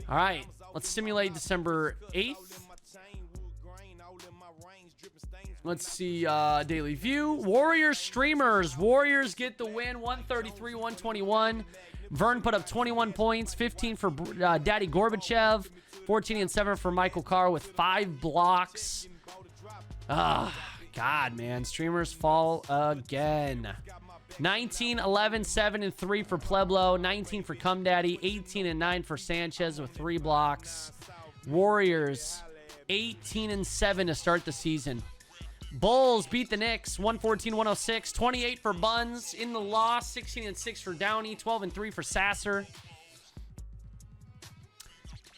All right, let's simulate December 8th. Let's see, daily view. Warriors streamers. Warriors get the win, 133-121. Vern put up 21 points, 15 for Daddy Gorbachev, 14 and 7 for Michael Carr with 5 blocks. God, man. Streamers fall again. 19, 11, 7, and 3 for Pueblo. 19 for Cum Daddy. 18 and 9 for Sanchez with 3 blocks. Warriors, 18 and 7 to start the season. Bulls beat the Knicks, 114-106. 28 for Buns in the loss. 16 and 6 for Downey. 12 and 3 for Sasser.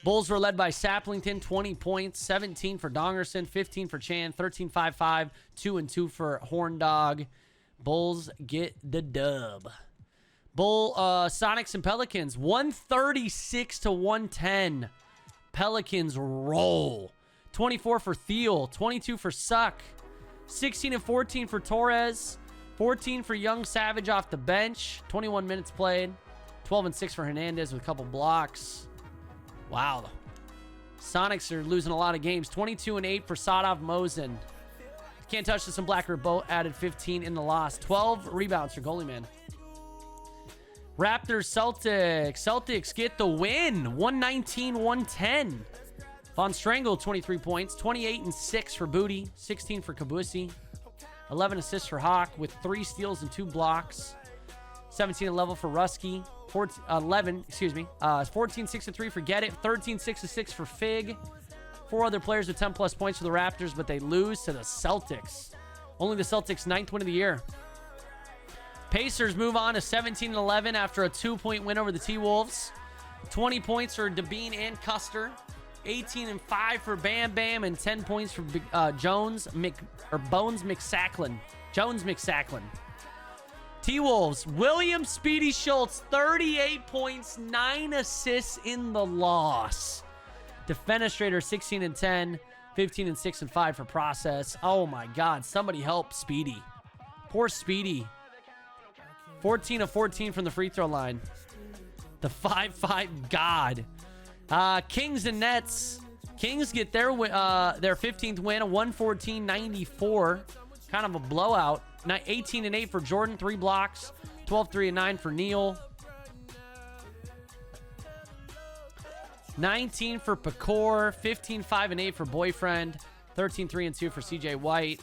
Bulls were led by Saplington, 20 points, 17 for Dongerson, 15 for Chan, 13-5-5, 2 and 2 for Horn Dog. Bulls get the dub. Sonics and Pelicans, 136-110. Pelicans roll. 24 for Thiel, 22 for Suck, 16 and 14 for Torres, 14 for Young Savage off the bench, 21 minutes played, 12 and 6 for Hernandez with a couple blocks. Wow. Sonics are losing a lot of games. 22 and 8 for Sadov Mosen. Can't touch this, and Blacker Boat added 15 in the loss. 12 rebounds for Goalie Man. Raptors, Celtics. Celtics get the win. 119-110. Von Strangle, 23 points. 28 and 6 for Booty. 16 for Kabusi. 11 assists for Hawk with 3 steals and 2 blocks. 17 and 11 for Rusky. 14, 6 and 3 for Get It. 13, 6 and 6 for Fig. 4 other players with 10 plus points for the Raptors, but they lose to the Celtics. Only the Celtics' 9th win of the year. Pacers move on to 17 and 11 after a 2-point win over the T-Wolves. 20 points for Devine and Custer. 18 and 5 for Bam Bam, and 10 points for Bones McSacklin. Jones McSacklin. T-Wolves, William Speedy Schultz, 38 points, 9 assists in the loss. Defenestrator, 16 and 10, 15 and 6 and 5 for Process. Oh my God, somebody help Speedy. Poor Speedy. 14 of 14 from the free throw line. The 5-5 God. Kings and Nets. Kings get their 15th win, a 114-94. Kind of a blowout. 18 and 8 for Jordan, 3 blocks. 12, 3 and 9 for Neal. 19 for Pecor, 15, 5 and 8 for Boyfriend. 13, 3 and 2 for CJ White.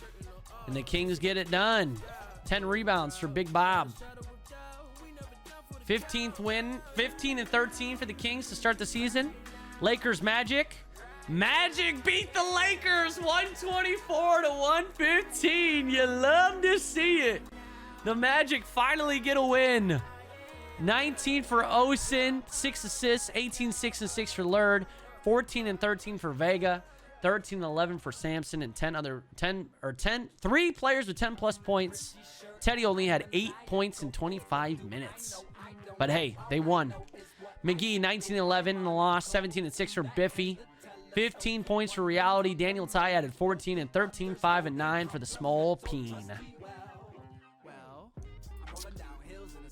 And the Kings get it done. 10 rebounds for Big Bob. 15th win, 15 and 13 for the Kings to start the season. Lakers Magic. Magic beat the Lakers 124-115. You love to see it. The Magic finally get a win. 19 for Osen, 6 assists, 18, 6 and 6 for Lurd, 14 and 13 for Vega, 13 and 11 for Sampson, and 3 players with 10 plus points. Teddy only had 8 points in 25 minutes. But hey, they won. McGee, 19 and 11 in the loss, 17 and 6 for Biffy, 15 points for Reality. Daniel Ty added 14 and 13, 5 and 9 for the small peen.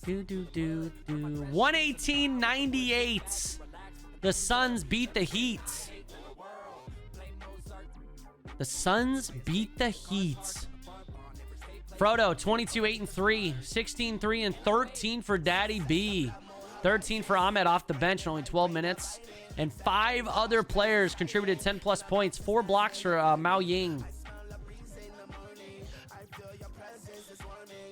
118-98. The Suns beat the Heat. The Suns beat the Heat. Frodo, 22, 8 and 3, 16, 3 and 13 for Daddy B. 13 for Ahmed off the bench in only 12 minutes. And 5 other players contributed 10 plus points. 4 blocks for Mao Ying.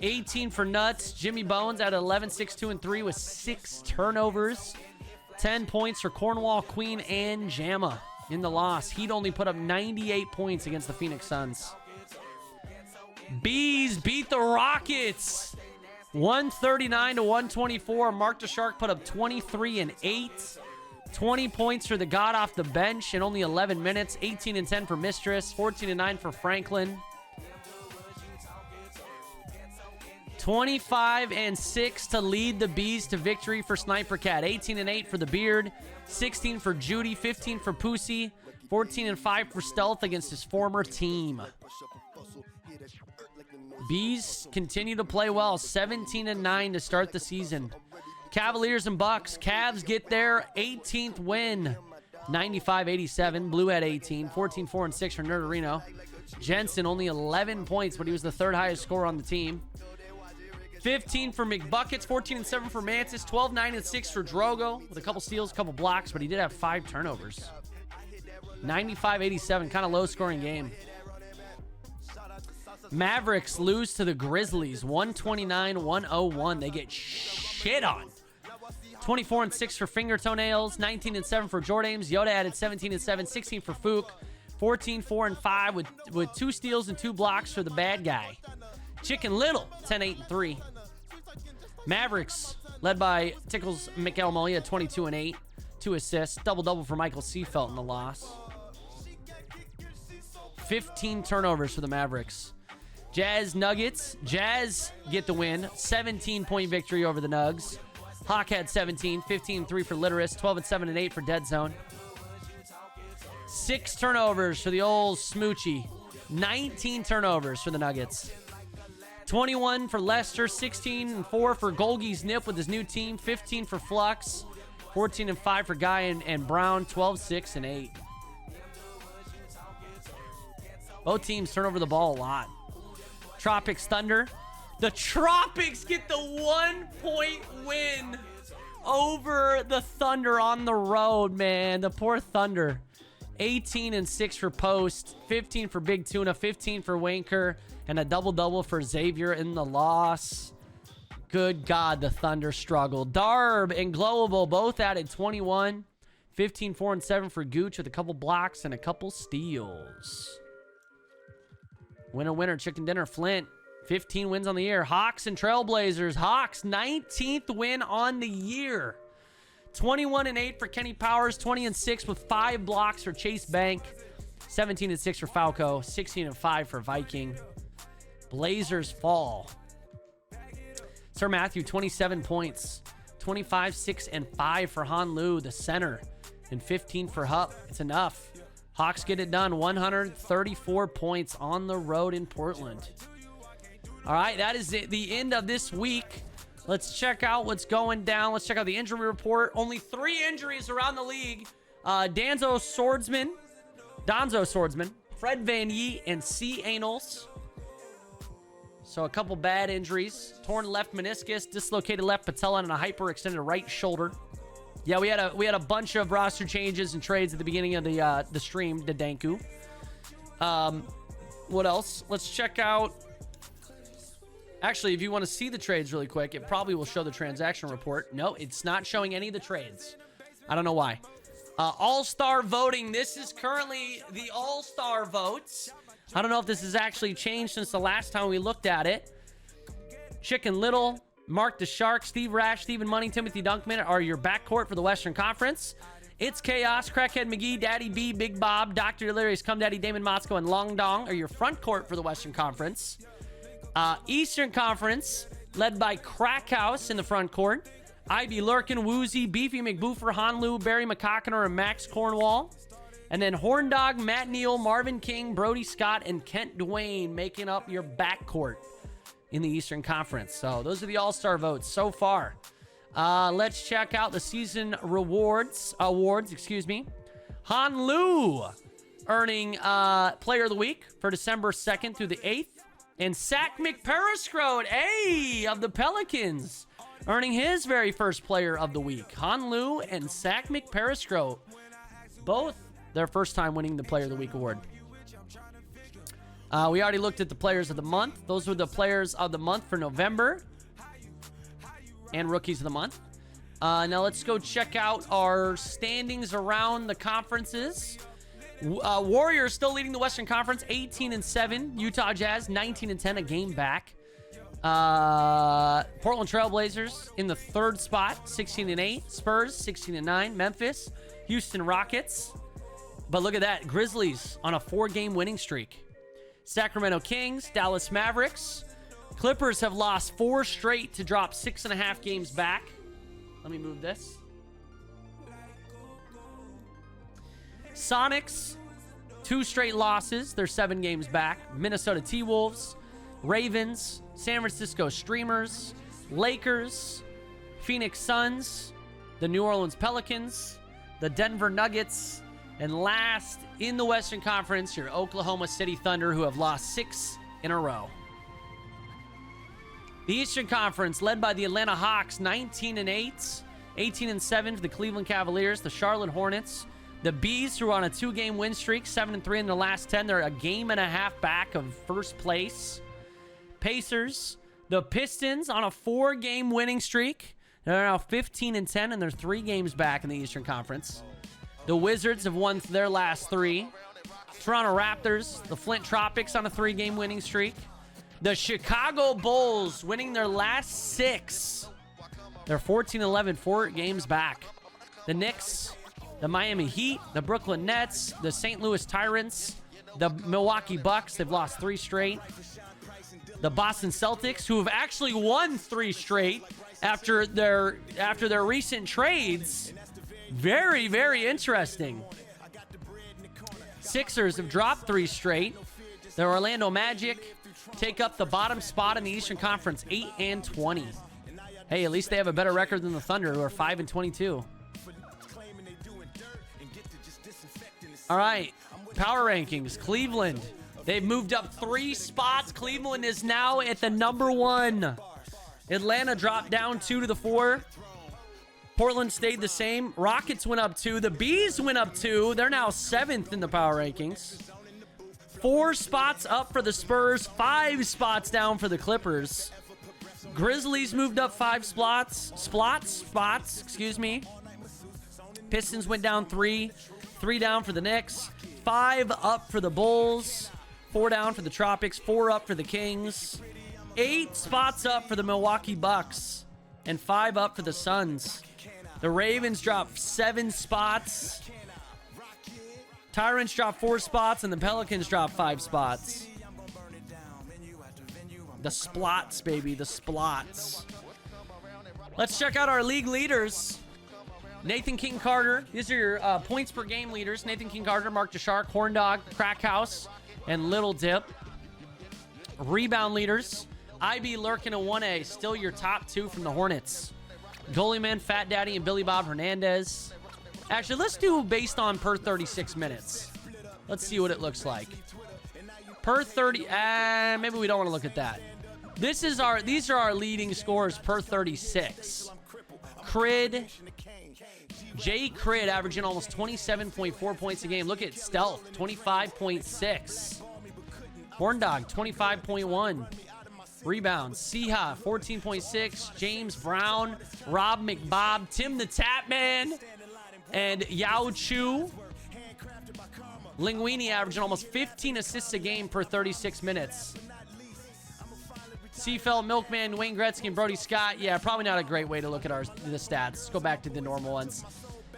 18 for Nuts. Jimmy Bones at 11, 6, 2 and 3 with 6 turnovers. 10 points for Cornwall, Queen, and Jamma in the loss. Heat only put up 98 points against the Phoenix Suns. Bees beat the Rockets 139-124. Mark the Shark put up 23 and 8. 20 points for the God off the bench in only 11 minutes. 18 and 10 for Mistress. 14 and 9 for Franklin. 25 and 6 to lead the Bees to victory for Sniper Cat. 18 and 8 for the Beard. 16 for Judy. 15 for Pussy. 14 and 5 for Stealth against his former team. Bees continue to play well. 17 and 9 to start the season. Cavaliers and Bucks. Cavs get their 18th win. 95-87. Blue had 18. 14, 4, and 6 for Nerderino. Jensen only 11 points, but he was the third highest scorer on the team. 15 for McBuckets. 14 and 7 for Mantis. 12, 9, and 6 for Drogo with a couple steals, a couple blocks, but he did have 5 turnovers. 95-87, kind of low-scoring game. Mavericks lose to the Grizzlies, 129-101. They get shit on. 24 and 6 for Finger Toenails, 19 and 7 for Jordames. Yoda added 17 and 7, 16 for Fook, 14, 4, and 5 with 2 steals and 2 blocks for the bad guy. Chicken Little, 10, 8, and 3. Mavericks, led by Tickles McElmo, he had 22 and 8, 2 assists, double-double for Michael Seafelt in the loss. 15 turnovers for the Mavericks. Jazz Nuggets. Jazz get the win. 17-point victory over the Nugs. Hawk had 17. 15-3 for Literis. 12 and 7 and 8 for Dead Zone. 6 turnovers for the old Smoochie. 19 turnovers for the Nuggets. 21 for Lester. 16 and 4 for Golgi's Nip with his new team. 15 for Flux. 14 and 5 for Guy and Brown. 12, 6, and 8. Both teams turn over the ball a lot. Tropics Thunder. The Tropics get the 1-point win over the Thunder on the road, man. The poor Thunder. 18 and 6 for Post, 15 for Big Tuna, 15 for Winker, and a double-double for Xavier in the loss. Good God, the Thunder struggled. Darb and Glowable both added 21. 15, 4, and 7 for Gooch with a couple blocks and a couple steals. Winner, winner, chicken dinner. Flint, 15 wins on the year. Hawks and Trailblazers. Hawks, 19th win on the year. 21 and 8 for Kenny Powers. 20 and 6 with 5 blocks for Chase Bank. 17 and 6 for Falco. 16 and 5 for Viking. Blazers fall. Sir Matthew, 27 points. 25, 6, and 5 for Han Lu, the center. And 15 for Hupp. It's enough. Hawks get it done. 134 points on the road in Portland. All right, that is the end of this week. Let's check out what's going down. Let's check out the injury report. Only 3 injuries around the league. Donzo Swordsman, Fred Van Yee, and C. Anals. So a couple bad injuries. Torn left meniscus, dislocated left patella, and a hyperextended right shoulder. Yeah, we had a bunch of roster changes and trades at the beginning of the stream, the Danku. What else? Let's check out. Actually, if you want to see the trades really quick, it probably will show the transaction report. No, it's not showing any of the trades. I don't know why. All-Star voting. This is currently the All-Star votes. I don't know if this has actually changed since the last time we looked at it. Chicken Little, Mark the Shark, Steve Rash, Stephen Money, Timothy Dunkman are your backcourt for the Western Conference. It's Chaos, Crackhead McGee, Daddy B, Big Bob, Dr. Delirious, Cum Daddy, Damon Motzko, and Long Dong are your front court for the Western Conference. Eastern Conference, led by Crackhouse in the front court. Ivy Lurkin, Woozy, Beefy McBoofer, Hanlu, Barry McCockiner, and Max Cornwall. And then Horndog, Matt Neal, Marvin King, Brody Scott, and Kent Dwayne making up your backcourt in the Eastern Conference. So those are the All-Star votes so far. Let's check out the season awards. Hanlu earning Player of the Week for December 2nd through the 8th. And Sack McPeriscroat, of the Pelicans, earning his very first Player of the Week. Hanlu and Sack McPeriscroat, both their first time winning the Player of the Week award. We already looked at the Players of the Month. Those were the Players of the Month for November and Rookies of the Month. Now let's go check out our standings around the conferences. Warriors still leading the Western Conference, 18-7. Utah Jazz, 19-10, a game back. Portland Trailblazers in the 3rd spot, 16-8. Spurs, 16-9. Memphis, Houston Rockets. But look at that, Grizzlies on a 4-game winning streak. Sacramento Kings, Dallas Mavericks. Clippers have lost 4 straight to drop 6.5 games back. Let me move this. Sonics, 2 straight losses. They're 7 games back. Minnesota T-Wolves, Ravens, San Francisco Streamers, Lakers, Phoenix Suns, the New Orleans Pelicans, the Denver Nuggets. And last in the Western Conference, your Oklahoma City Thunder, who have lost 6 in a row. The Eastern Conference, led by the Atlanta Hawks, 19-8, 18-7 for the Cleveland Cavaliers, the Charlotte Hornets, the Bees, who are on a 2-game win streak, 7-3 in the last 10. They're a game and a half back of first place. Pacers, the Pistons on a 4-game winning streak. They're now 15-10, and they're 3 games back in the Eastern Conference. The Wizards have won their last 3. Toronto Raptors, the Flint Tropics on a 3-game winning streak. The Chicago Bulls winning their last 6. They're 14-11, 4 games back. The Knicks, the Miami Heat, the Brooklyn Nets, the St. Louis Tyrants, the Milwaukee Bucks, they've lost 3 straight. The Boston Celtics, who have actually won 3 straight after their recent trades. Very, very interesting. Sixers have dropped 3 straight. The Orlando Magic take up the bottom spot in the Eastern Conference, 8-20. Hey, at least they have a better record than the Thunder, who are 5-22. All right, power rankings. Cleveland, they've moved up 3 spots. Cleveland is now at the number 1. Atlanta dropped down 2 to the 4. Portland stayed the same. Rockets went up 2. The Bees went up 2. They're now 7th in the power rankings. 4 spots up for the Spurs. 5 spots down for the Clippers. Grizzlies moved up 5 spots. Excuse me. Pistons went down 3. 3 down for the Knicks. 5 up for the Bulls. 4 down for the Tropics. 4 up for the Kings. 8 spots up for the Milwaukee Bucks. And 5 up for the Suns. The Ravens dropped 7 spots. Tyrants dropped 4 spots, and the Pelicans dropped 5 spots. The splots, baby, the splots. Let's check out our league leaders. Nathan King Carter. These are your points per game leaders. Nathan King Carter, Mark DeShark, Horn Dog, Crack House, and Little Dip. Rebound leaders. IB Lurkin and 1A, still your top 2 from the Hornets. Goalie Man, Fat Daddy, and Billy Bob Hernandez. Actually, let's do based on per 36 minutes. Let's see what it looks like. Per 30, maybe we don't want to look at that. These are our leading scores per 36. Crid, Jay Crid averaging almost 27.4 points a game. Look at Stealth, 25.6. Horn Dog, 25.1. Rebounds, Siha, 14.6. James Brown, Rob McBob, Tim the Tapman, and Yao Chu. Linguini averaging almost 15 assists a game per 36 minutes. Seafeld, Milkman, Wayne Gretzky, and Brody Scott. Yeah, probably not a great way to look at the stats. Let's go back to the normal ones.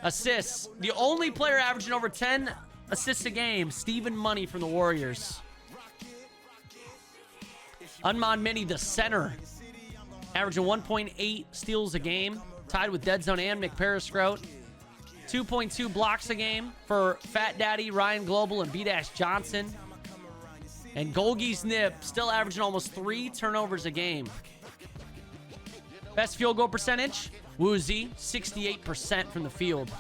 Assists. The only player averaging over 10 assists a game, Stephen Money from the Warriors. Unmon Mini, the center, averaging 1.8 steals a game, tied with Dead Zone and McPeriscroat. 2.2 blocks a game for Fat Daddy, Ryan Global, and B-Dash Johnson. And Golgi's Nip, still averaging almost 3 turnovers a game. Best field goal percentage, Woozy, 68% from the field.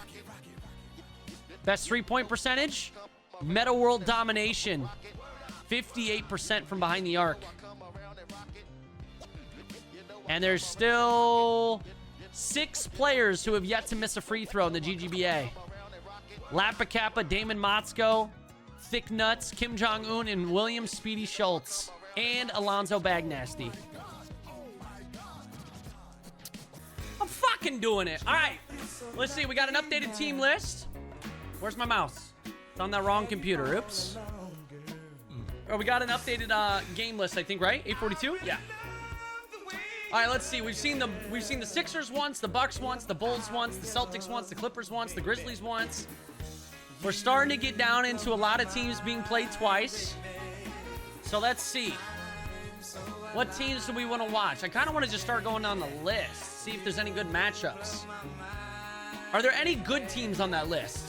Best three-point percentage, Meta World Domination, 58% from behind the arc. And there's still 6 players who have yet to miss a free throw in the GGBA. Lapa Kappa, Damon Motzko, Thick Nuts, Kim Jong-un, and William Speedy Schultz. And Alonzo Bagnasty. I'm fucking doing it. All right. Let's see. We got an updated team list. Where's my mouse? It's on that wrong computer. Oops. Oh, we got an updated game list, I think, right? 842? Yeah. All right, let's see. We've seen the Sixers once, the Bucks once, the Bulls once, the Celtics once, the Clippers once, the Grizzlies once. We're starting to get down into a lot of teams being played twice. So let's see. What teams do we want to watch? I kind of want to just start going down the list, see if there's any good matchups. Are there any good teams on that list?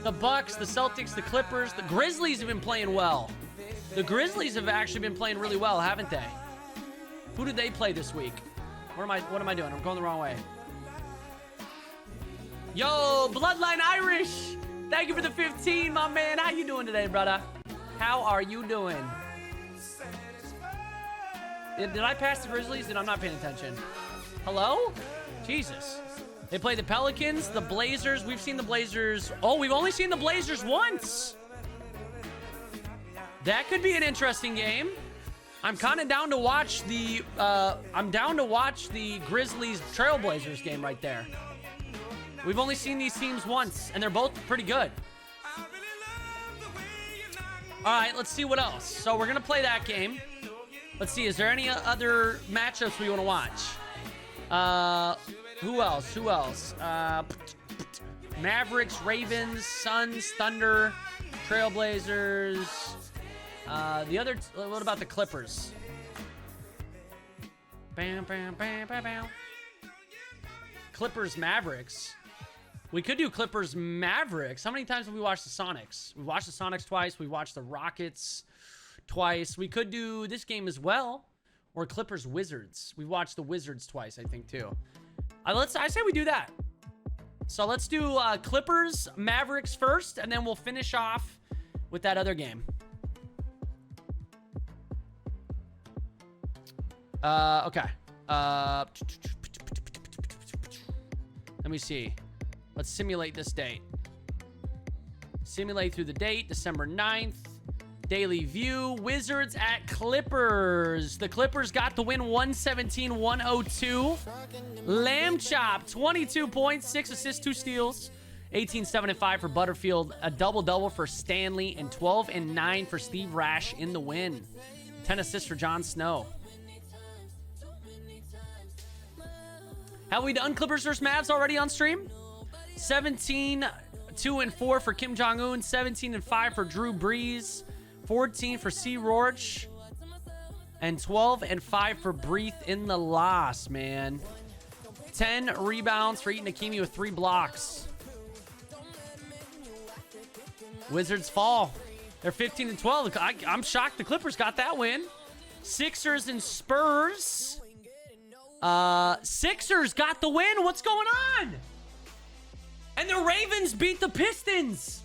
The Bucks, the Celtics, the Clippers, the Grizzlies have been playing well. The Grizzlies have actually been playing really well, haven't they? Who did they play this week? What am I doing? I'm going the wrong way. Yo, Bloodline Irish. Thank you for the 15, my man. How you doing today, brother? How are you doing? Did I pass the Grizzlies? Then I'm not paying attention. Hello? Jesus. They play the Pelicans, the Blazers. We've seen the Blazers. Oh, we've only seen the Blazers once. That could be an interesting game. I'm kind of down to watch the Grizzlies Trailblazers game right there. We've only seen these teams once, and they're both pretty good. All right, let's see what else. So we're going to play that game. Let's see, is there any other matchups we want to watch? Who else? Mavericks, Ravens, Suns, Thunder, Trailblazers. What about the Clippers? Bam, bam, bam, bam, bam. Clippers, Mavericks. We could do Clippers, Mavericks. How many times have we watched the Sonics? We've watched the Sonics twice. We watched the Rockets twice. We could do this game as well. Or Clippers, Wizards. We watched the Wizards twice, I think, too. I say we do that. So let's do Clippers, Mavericks first, and then we'll finish off with that other game. Okay. Let me see. Let's simulate this date. Simulate through the date, December 9th. Daily view, Wizards at Clippers. The Clippers got the win 117-102. Lamb Chop, 22 points, 6 assists, 2 steals. 18, 7, and 5 for Butterfield. A double-double for Stanley. And 12 and 9 for Steve Rash in the win. 10 assists for Jon Snow. Have we done Clippers vs. Mavs already on stream? 17, 2, and 4 for Kim Jong-un. 17 and 5 for Drew Brees. 14 for C. Roach. And 12 and 5 for Breath in the loss, man. 10 rebounds for Eaton Akimi with 3 blocks. Wizards fall. They're 15 and 12. I'm shocked the Clippers got that win. Sixers and Spurs. Sixers got the win. What's going on? And the Ravens beat the Pistons.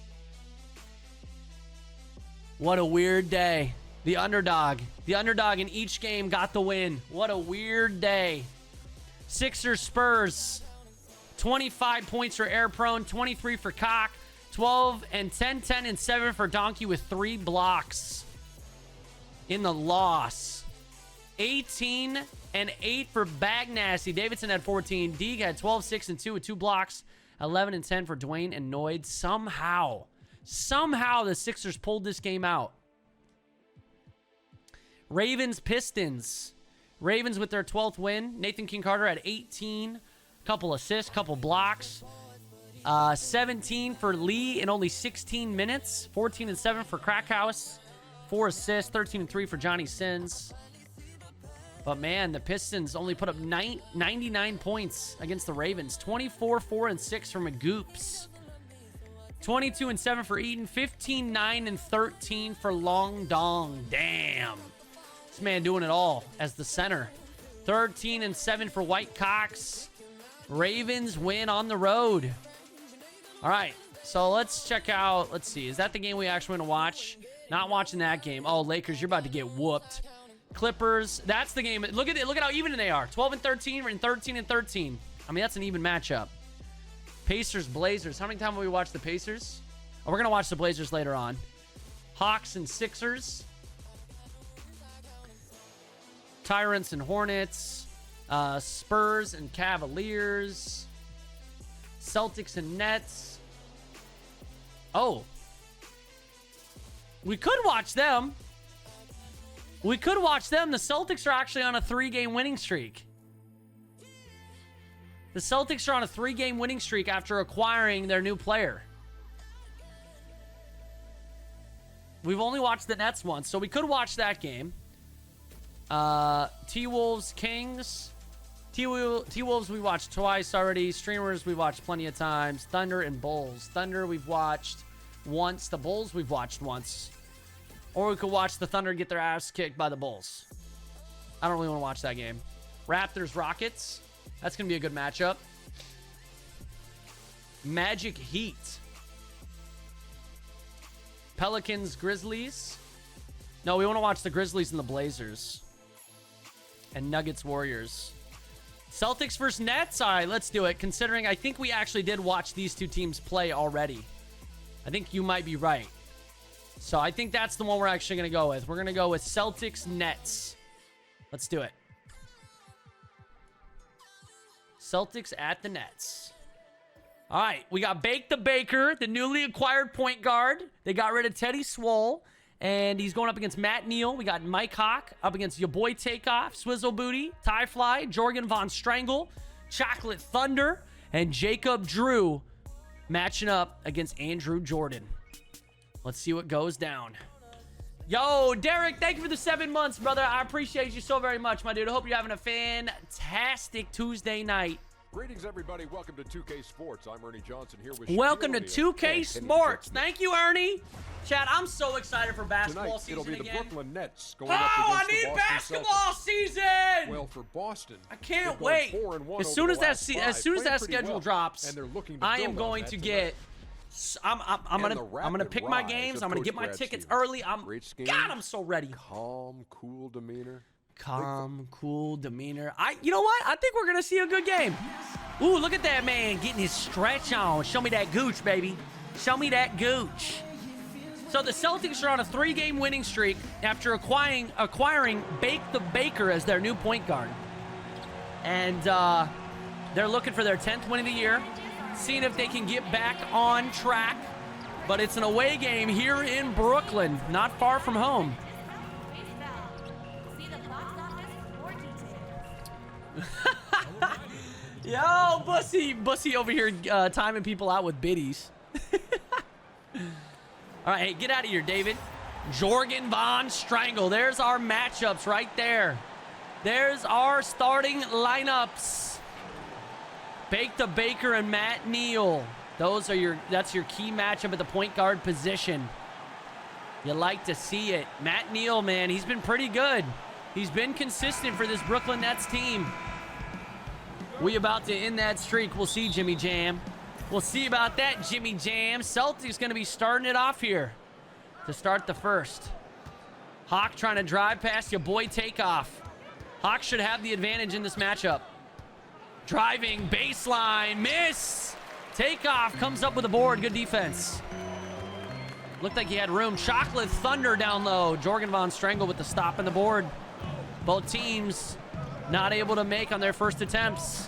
What a weird day. The underdog in each game got the win. What a weird day. Sixers, Spurs. 25 points for Air Prone, 23 for Cock, 12 and 10, 10 and 7 for Donkey with 3 blocks in the loss. 18 and 8 for Bagnasty. Davidson had 14. Deeg had 12, 6 and 2 with 2 blocks. 11 and 10 for Dwayne and Noid. Somehow the Sixers pulled this game out. Ravens, Pistons. Ravens with their 12th win. Nathan King Carter had 18. Couple assists, couple blocks. 17 for Lee in only 16 minutes. 14 and 7 for Crackhouse. 4 assists, 13 and 3 for Johnny Sins. But man, the Pistons only put up 99 points against the Ravens. 24, 4 and 6 for Magoops. 22 and 7 for Eaton. 15, 9 and 13 for Long Dong. Damn. This man doing it all as the center. 13 and 7 for White Cox. Ravens win on the road. All right, so let's check out. Let's see. Is that the game we actually want to watch? Not watching that game. Oh, Lakers, you're about to get whooped. Clippers, that's the game. Look at it. Look at how even they are. 12 and 13 and 13 and 13. I mean, that's an even matchup. Pacers, Blazers. How many times have we watched the Pacers? Oh, we're going to watch the Blazers later on. Hawks and Sixers. Tyrants and Hornets. Spurs and Cavaliers. Celtics and Nets. Oh. We could watch them. The Celtics are actually on a 3-game winning streak. The Celtics are on a 3-game winning streak after acquiring their new player. We've only watched the Nets once, so we could watch that game. T-Wolves, Kings. T-Wolves we watched twice already. Streamers we watched plenty of times. Thunder and Bulls. Thunder we've watched once. The Bulls we've watched once. Or we could watch the Thunder get their ass kicked by the Bulls. I don't really want to watch that game. Raptors, Rockets. That's going to be a good matchup. Magic Heat. Pelicans, Grizzlies. No, we want to watch the Grizzlies and the Blazers. And Nuggets, Warriors. Celtics versus Nets. All right, let's do it. Considering I think we actually did watch these two teams play already. I think you might be right. So I think that's the one we're actually going to go with. We're going to go with Celtics, Nets. Let's do it. Celtics at the Nets. All right, we got Bake the Baker, the newly acquired point guard. They got rid of Teddy Swole, and he's going up against Matt Neal. We got Mike Hawk up against your boy Takeoff, Swizzle Booty, Ty Fly, Jorgen Von Strangle, Chocolate Thunder, and Jacob Drew matching up against Andrew Jordan. Let's see what goes down. Yo, Derek, thank you for the 7 months, brother. I appreciate you so very much, my dude. I hope you're having a fantastic Tuesday night. Greetings, everybody. Welcome to 2K Sports. I'm Ernie Johnson here with Welcome to 2K Sports. Thank you, Ernie. Chad, I'm so excited for basketball season again. It'll be the Brooklyn Nets going up against I the need Boston basketball Celtics. Season. Well, for Boston, I can't wait. As soon as that schedule drops, I am going to get. I'm gonna pick my games. I'm gonna get my tickets early. I'm so ready. Calm, cool demeanor. You know what? I think we're gonna see a good game. Ooh, look at that man getting his stretch on. Show me that gooch, baby. Show me that gooch. So the Celtics are on a 3-game winning streak after acquiring Bake the Baker as their new point guard. And they're looking for their 10th win of the year, seeing if they can get back on track. But it's an away game here in Brooklyn, not far from home. Yo, Bussy over here timing people out with biddies. All right, hey, get out of here, David. Jorgen Von Strangle. There's our matchups right there. There's our starting lineups. Bake the Baker and Matt Neal. That's your key matchup at the point guard position. You like to see it. Matt Neal, man, he's been pretty good. He's been consistent for this Brooklyn Nets team. We about to end that streak. We'll see, Jimmy Jam. We'll see about that, Jimmy Jam. Celtics going to be starting it off here to start the first. Hawk trying to drive past your boy Takeoff. Hawk should have the advantage in this matchup. Driving, baseline, miss. Takeoff comes up with a board. Good defense. Looked like he had room. Chocolate Thunder down low. Jorgen Von Strangle with the stop in the board. Both teams not able to make on their first attempts.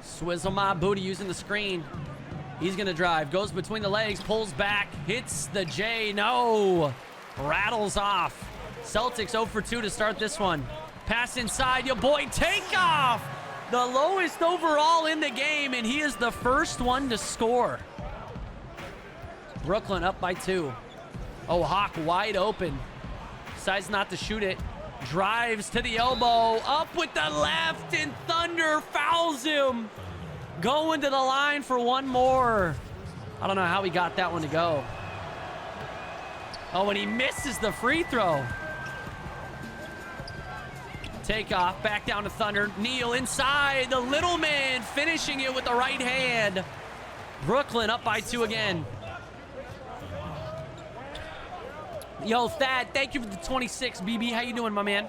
Swizzle my booty using the screen. He's going to drive. Goes between the legs. Pulls back. Hits the J. No. Rattles off. Celtics 0 for 2 to start this one. Pass inside. Your boy Takeoff. The lowest overall in the game, and he is the first one to score. Brooklyn up by 2. Oh, Hawk wide open. Decides not to shoot it. Drives to the elbow. Up with the left, and Thunder fouls him. Going to the line for one more. I don't know how he got that one to go. Oh, and he misses the free throw. Takeoff, back down to Thunder. Neal inside. The little man finishing it with the right hand. Brooklyn up by 2 again. Yo, Thad, thank you for the 26, BB. How you doing, my man?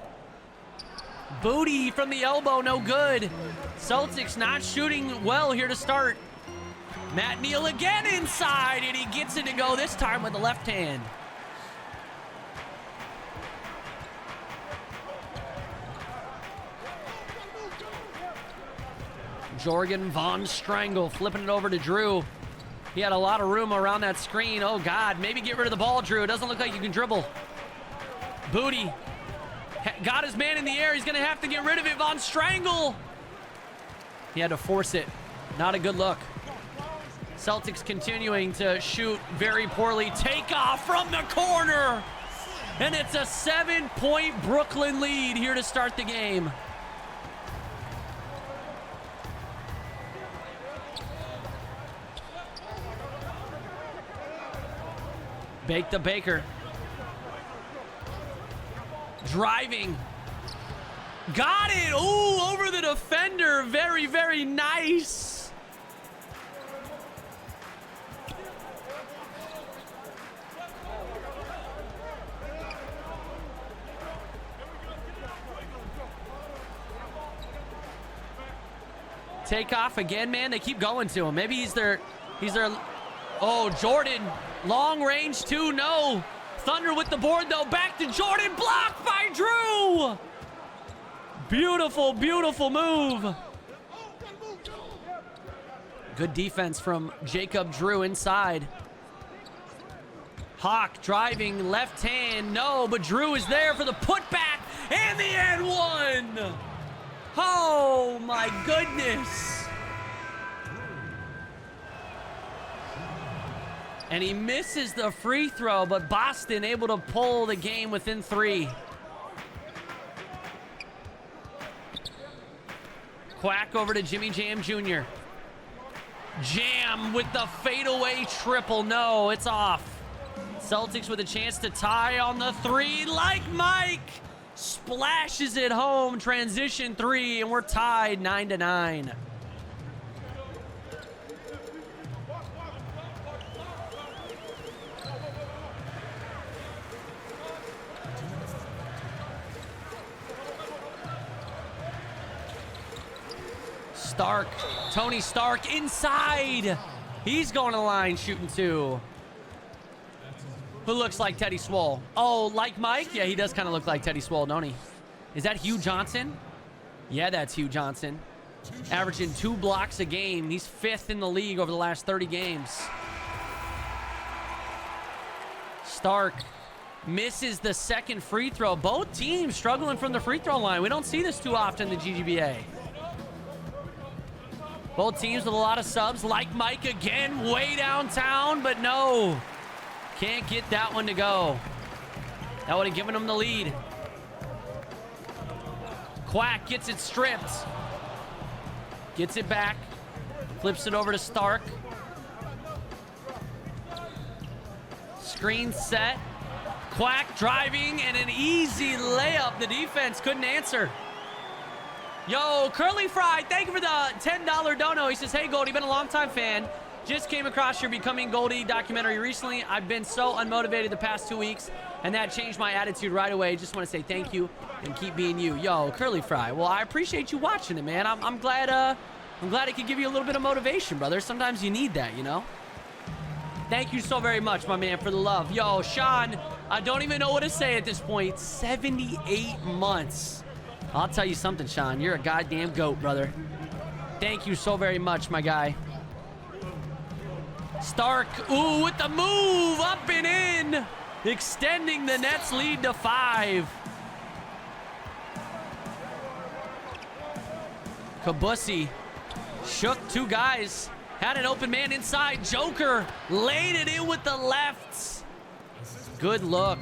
Booty from the elbow, no good. Celtics not shooting well here to start. Matt Neal again inside, and he gets it to go this time with the left hand. Jorgen Von Strangle flipping it over to Drew. He had a lot of room around that screen. Oh, God. Maybe get rid of the ball, Drew. It doesn't look like you can dribble. Booty. Got his man in the air. He's going to have to get rid of it. Von Strangle. He had to force it. Not a good look. Celtics continuing to shoot very poorly. Takeoff from the corner. And it's a 7-point Brooklyn lead here to start the game. Bake the Baker. Driving. Got it. Ooh, over the defender. Very, very nice. Take off again, man. They keep going to him. Maybe he's their, oh, Jordan. Long range two, no. Thunder with the board, though. Back to Jordan. Blocked by Drew. Beautiful, beautiful move. Good defense from Jacob Drew inside. Hawk driving left hand. No, but Drew is there for the putback and the and one. Oh, my goodness. And he misses the free throw, but Boston able to pull the game within 3. Quack over to Jimmy Jam Jr. Jam with the fadeaway triple. No, it's off. Celtics with a chance to tie on the 3 like Mike. Splashes it home. Transition 3, and we're tied 9-9. Stark, Tony Stark inside. He's going to the line shooting 2. Who looks like Teddy Swole? Oh, like Mike? Yeah, he does kind of look like Teddy Swole, don't he? Is that Hugh Johnson? Yeah, that's Hugh Johnson. Averaging 2 blocks a game. He's 5th in the league over the last 30 games. Stark misses the second free throw. Both teams struggling from the free throw line. We don't see this too often in the GGBA. Both teams with a lot of subs. Like Mike again, way downtown, but no. Can't get that one to go. That would have given him the lead. Quack gets it stripped. Gets it back. Flips it over to Stark. Screen set. Quack driving and an easy layup. The defense couldn't answer. Yo, Curly Fry, thank you for the $10 dono. He says, hey, Goldie, been a long-time fan. Just came across your Becoming Goldie documentary recently. I've been so unmotivated the past 2 weeks, and that changed my attitude right away. Just want to say thank you and keep being you. Yo, Curly Fry, well, I appreciate you watching it, man. I'm glad it could give you a little bit of motivation, brother. Sometimes you need that, you know? Thank you so very much, my man, for the love. Yo, Sean, I don't even know what to say at this point. 78 months. I'll tell you something, Sean. You're a goddamn goat, brother. Thank you so very much, my guy. Stark, ooh, with the move, up and in. Extending the Nets lead to 5. Kabussi shook 2 guys. Had an open man inside. Joker laid it in with the left. Good look.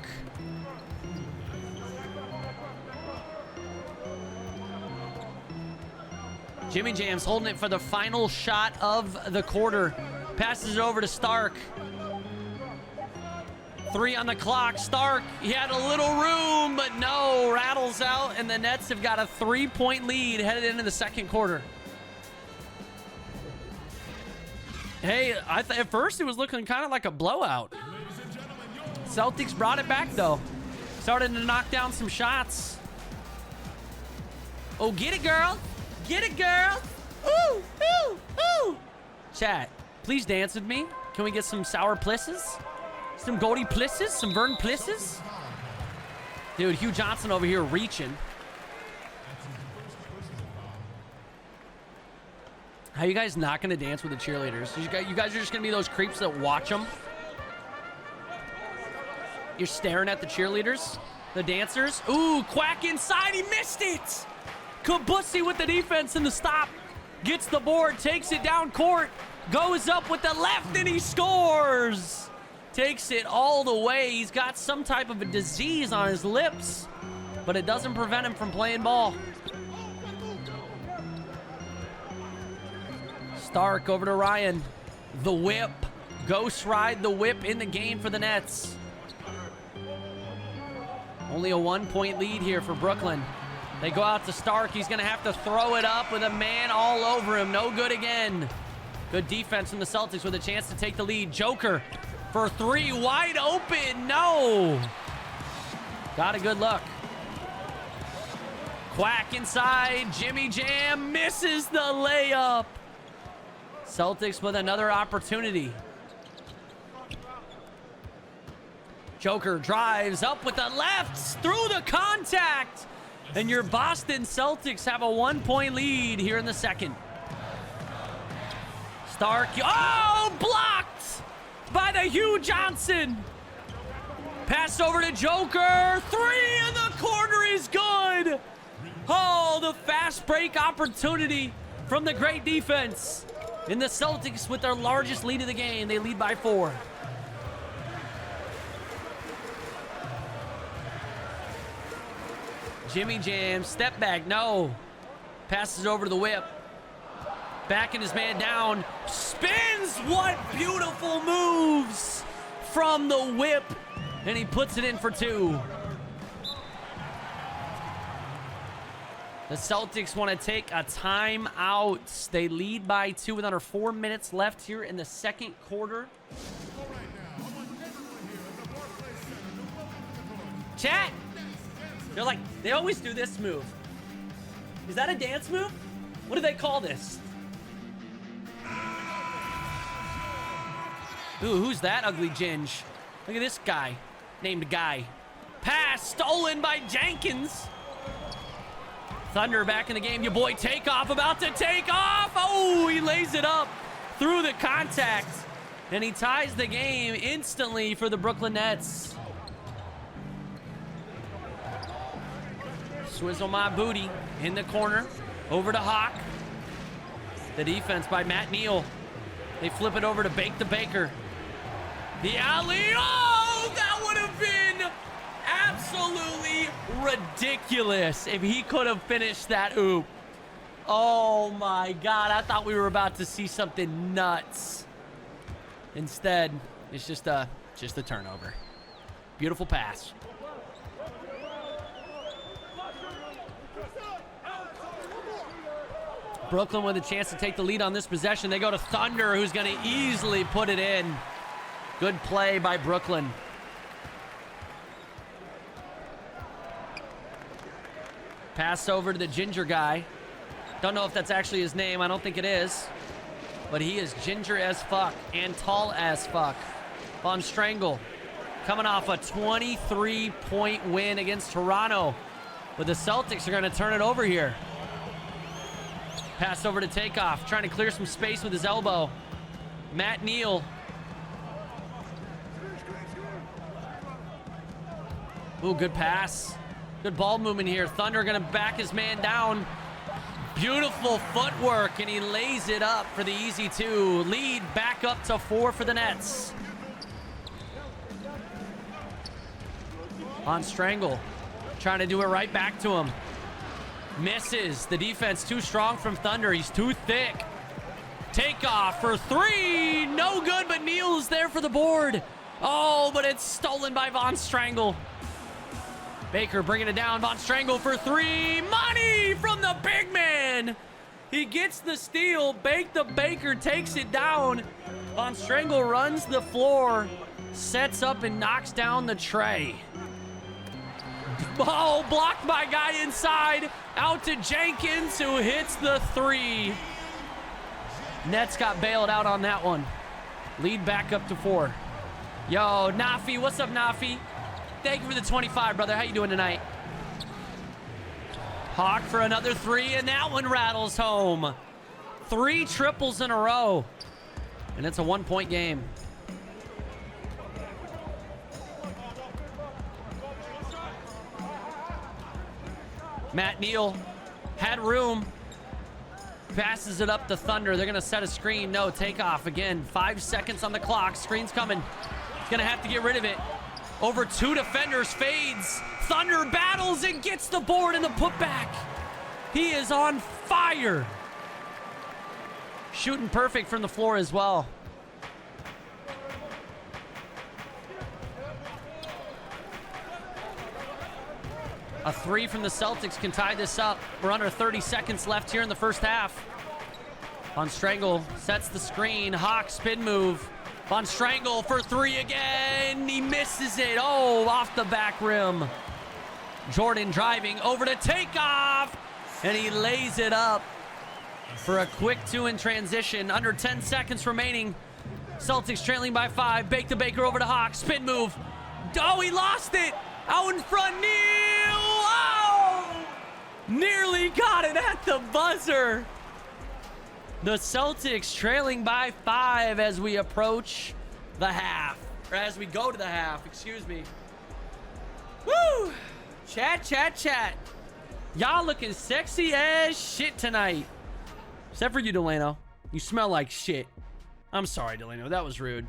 Jimmy Jam's holding it for the final shot of the quarter. Passes it over to Stark. 3 on the clock. Stark, he had a little room, but no, rattles out, and the Nets have got a 3-point lead headed into the second quarter. Hey, at first it was looking kind of like a blowout. Celtics brought it back, though. Started to knock down some shots. Oh, get it, girl. Get it, girl. Ooh, ooh, ooh. Chat, please dance with me. Can we get some sour plisses? Some Goldie plisses? Some Vern plisses? Dude, Hugh Johnson over here reaching. How you guys not going to dance with the cheerleaders? You guys are just going to be those creeps that watch them? You're staring at the cheerleaders? The dancers? Ooh, Quack inside. He missed it. Kabussi with the defense and the stop. Gets the board, takes it down court. Goes up with the left and he scores. Takes it all the way. He's got some type of a disease on his lips, but it doesn't prevent him from playing ball. Stark over to Ryan. The whip. Ghost ride the whip in the game for the Nets. Only a 1-point lead here for Brooklyn. They go out to Stark. He's going to have to throw it up with a man all over him. No good again. Good defense from the Celtics with a chance to take the lead. Joker for three. Wide open. No. Got a good look. Quack inside. Jimmy Jam misses the layup. Celtics with another opportunity. Joker drives up with the left through the contact. And your Boston Celtics have a 1-point lead here in the second. Stark, oh, blocked by the Hugh Johnson. Pass over to Joker. Three in the corner is good. Oh, the fast break opportunity from the great defense. And the Celtics with their largest lead of the game. They lead by 4. Jimmy Jam, step back, no. Passes over to the whip. Backing his man down. Spins, what beautiful moves from the whip. And he puts it in for 2. The Celtics want to take a timeout. They lead by 2 with under 4 minutes left here in the second quarter. Chat. They're like, they always do this move. Is that a dance move? What do they call this? Ooh, who's that ugly ginge? Look at this guy, named Guy. Pass stolen by Jenkins. Thunder back in the game. Your boy Takeoff about to take off. Oh, he lays it up through the contact. And he ties the game instantly for the Brooklyn Nets. Swizzle my booty in the corner. Over to Hawk. The defense by Matt Neal. They flip it over to Bake the Baker. The alley. Oh, that would have been absolutely ridiculous if he could have finished that oop. Oh my God, I thought we were about to see something nuts. Instead, it's just a turnover. Beautiful pass. Brooklyn with a chance to take the lead on this possession. They go to Thunder, who's going to easily put it in. Good play by Brooklyn. Pass over to the ginger guy. Don't know if that's actually his name. I don't think it is. But he is ginger as fuck and tall as fuck. Von Strangle coming off a 23-point win against Toronto. But the Celtics are going to turn it over here. Pass over to Takeoff, trying to clear some space with his elbow. Matt Neal. Ooh, good pass. Good ball movement here. Thunder gonna back his man down. Beautiful footwork, and he lays it up for the easy 2. Lead back up to 4 for the Nets. On Strangle, trying to do it right back to him. Misses. The defense too strong from Thunder. He's too thick. Takeoff for 3. No good, but Neal's there for the board. Oh, but it's stolen by Von Strangle. Baker bringing it down. Von Strangle for 3. Money from the big man. He gets the steal. Bake the Baker takes it down. Von Strangle runs the floor, sets up and knocks down the tray. Oh, blocked by guy inside. Out to Jenkins, who hits the 3. Nets got bailed out on that one. Lead back up to 4. Yo, Nafi, what's up, Nafi? Thank you for the 25, brother. How you doing tonight? Hawk for another 3, and that one rattles home. 3 triples in a row, and it's a 1-point game. Matt Neal had room. Passes it up to Thunder. They're going to set a screen. No, Takeoff again. 5 seconds on the clock. Screen's coming. He's going to have to get rid of it. Over 2 defenders, fades. Thunder battles and gets the board and the putback. He is on fire. Shooting perfect from the floor as well. A three from the Celtics can tie this up. We're under 30 seconds left here in the first half. Von Strangle sets the screen. Hawk spin move. Von Strangle for three again. He misses it. Oh, off the back rim. Jordan driving over to Takeoff. And he lays it up for a quick two in transition. Under 10 seconds remaining. Celtics trailing by 5. Bake the Baker over to Hawk. Spin move. Oh, he lost it. Out in front, Neal. Oh! Nearly got it at the buzzer. The Celtics trailing by 5 as we approach the half. Or as we go to the half, excuse me. Woo! Chat, chat, chat. Y'all looking sexy as shit tonight. Except for you, Delano. You smell like shit. I'm sorry, Delano. That was rude.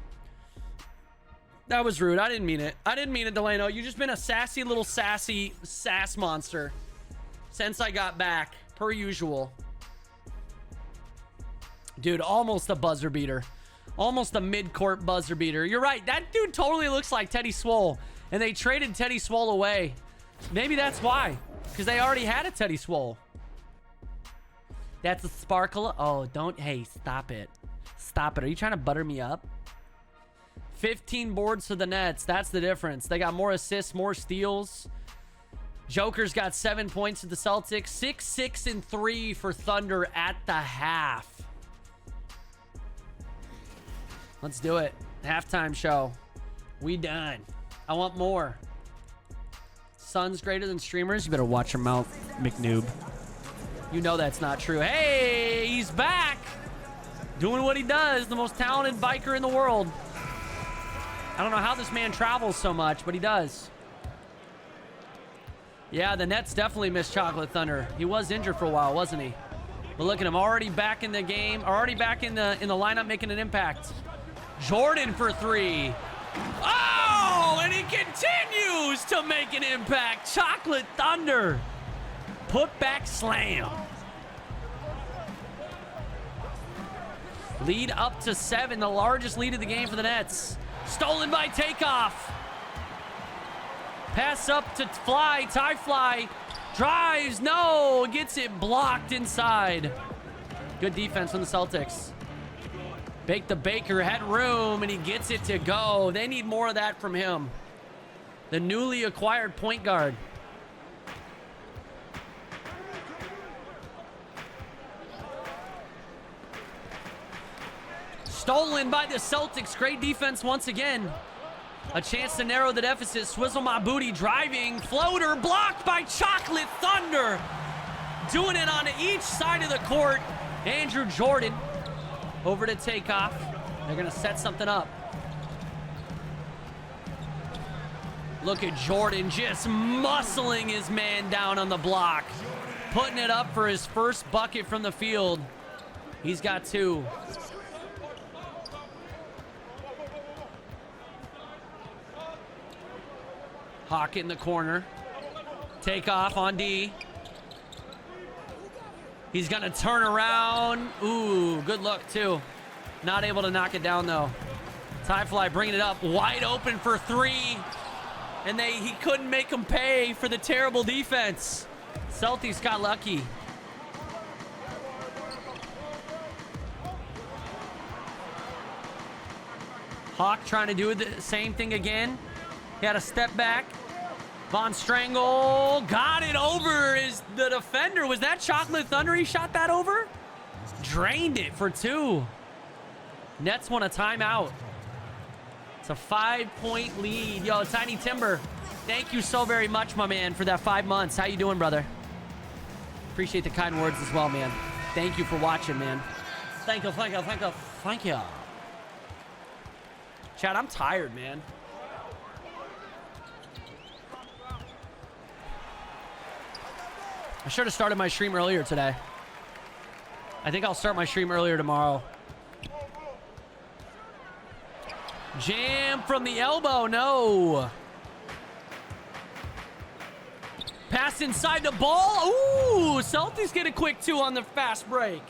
That was rude. I didn't mean it. I didn't mean it, Delano. You just been a sassy little sass monster since I got back, per usual. Dude, almost a buzzer beater. Almost a mid-court buzzer beater. You're right. That dude totally looks like Teddy Swole. And they traded Teddy Swole away. Maybe that's why. Because they already had a Teddy Swole. That's a sparkle. Oh, don't. Hey, stop it. Stop it. Are you trying to butter me up? 15 boards for the Nets. That's the difference. They got more assists, more steals. Joker's got 7 points to the Celtics. 6-6-3 for Thunder at the half. Let's do it. Halftime show. We done. I want more. Suns greater than streamers? You better watch your mouth, McNoob. You know that's not true. Hey, he's back. Doing what he does. The most talented biker in the world. I don't know how this man travels so much, but he does. Yeah, the Nets definitely missed Chocolate Thunder. He was injured for a while, wasn't he? But look at him, already back in the game, already back in the lineup, making an impact. Jordan for three. Oh, and he continues to make an impact. Chocolate Thunder. Put back slam. Lead up to 7, the largest lead of the game for the Nets. Stolen by Takeoff. Pass up to Fly, Ty Fly. Drives, no, gets it blocked inside. Good defense from the Celtics. Bake the Baker had room and he gets it to go. They need more of that from him. The newly acquired point guard. Stolen by the Celtics. Great defense once again. A chance to narrow the deficit. Swizzle my booty driving. Floater blocked by Chocolate Thunder. Doing it on each side of the court. Andrew Jordan over to Takeoff. They're going to set something up. Look at Jordan just muscling his man down on the block. Putting it up for his first bucket from the field. He's got 2. Hawk in the corner. Takeoff on D. He's going to turn around. Ooh, good look, too. Not able to knock it down, though. Tyfly bringing it up. Wide open for 3. And he couldn't make him pay for the terrible defense. Celtics got lucky. Hawk trying to do the same thing again. He had a step back. Von Strangle got it over the defender. Was that Chocolate Thunder he shot that over? Drained it for 2. Nets want a timeout. It's a 5-point lead. Yo, Tiny Timber, thank you so very much, my man, for that 5 months. How you doing, brother? Appreciate the kind words as well, man. Thank you for watching, man. Thank you, thank you, thank you, thank you. Chad, I'm tired, man. I should have started my stream earlier today. I think I'll start my stream earlier tomorrow. Jam from the elbow, no. Pass inside the ball. Ooh, Celtics get a quick 2 on the fast break.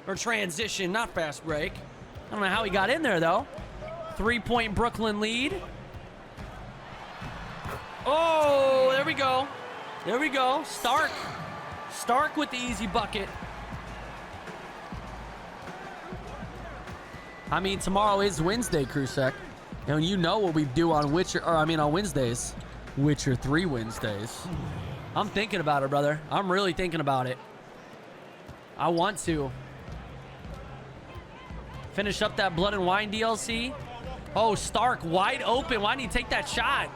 Or transition, not fast break. I don't know how he got in there, though. 3-point Brooklyn lead. Oh, there we go. There we go. Stark with the easy bucket. I mean, tomorrow is Wednesday, Krusek. And you know what we do on on Wednesdays. Witcher 3 Wednesdays. I'm thinking about it, brother. I'm really thinking about it. I want to. Finish up that Blood and Wine DLC. Oh, Stark wide open. Why didn't he take that shot?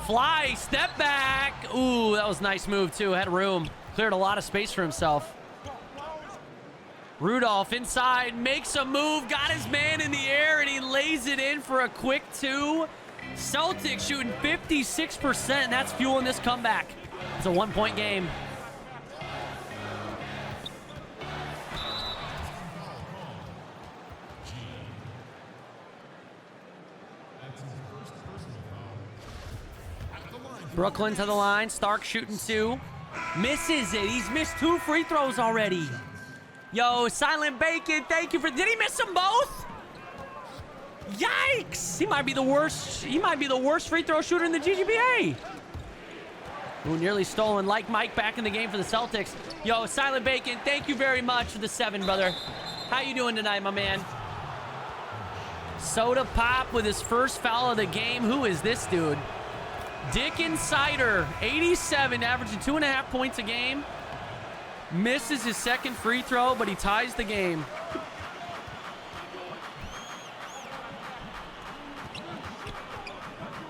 Fly, step back. Ooh, that was a nice move, too. Had room. Cleared a lot of space for himself. Rudolph inside, makes a move, got his man in the air, and he lays it in for a quick 2. Celtics shooting 56%, and that's fueling this comeback. It's a 1-point game. Brooklyn to the line, Stark shooting 2. Misses it, he's missed 2 free throws already. Yo, Silent Bacon, thank you for... Did he miss them both? Yikes! He might be the worst free throw shooter in the GGBA. Ooh, nearly stolen. Like Mike back in the game for the Celtics. Yo, Silent Bacon, thank you very much for the 7, brother. How you doing tonight, my man? Soda Pop with his first foul of the game. Who is this dude? Dick Insider, 87, averaging 2.5 points a game. Misses his second free throw, but he ties the game.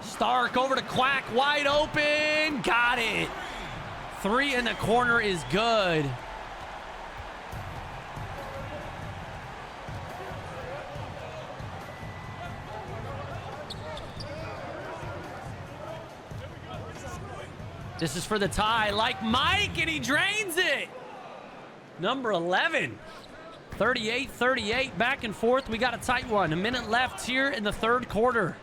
Stark over to Quack, wide open. Got it. 3 in the corner is good. This is for the tie, like Mike, and he drains it. Number 11. 38-38, back and forth. We got a tight one. A minute left here in the third quarter.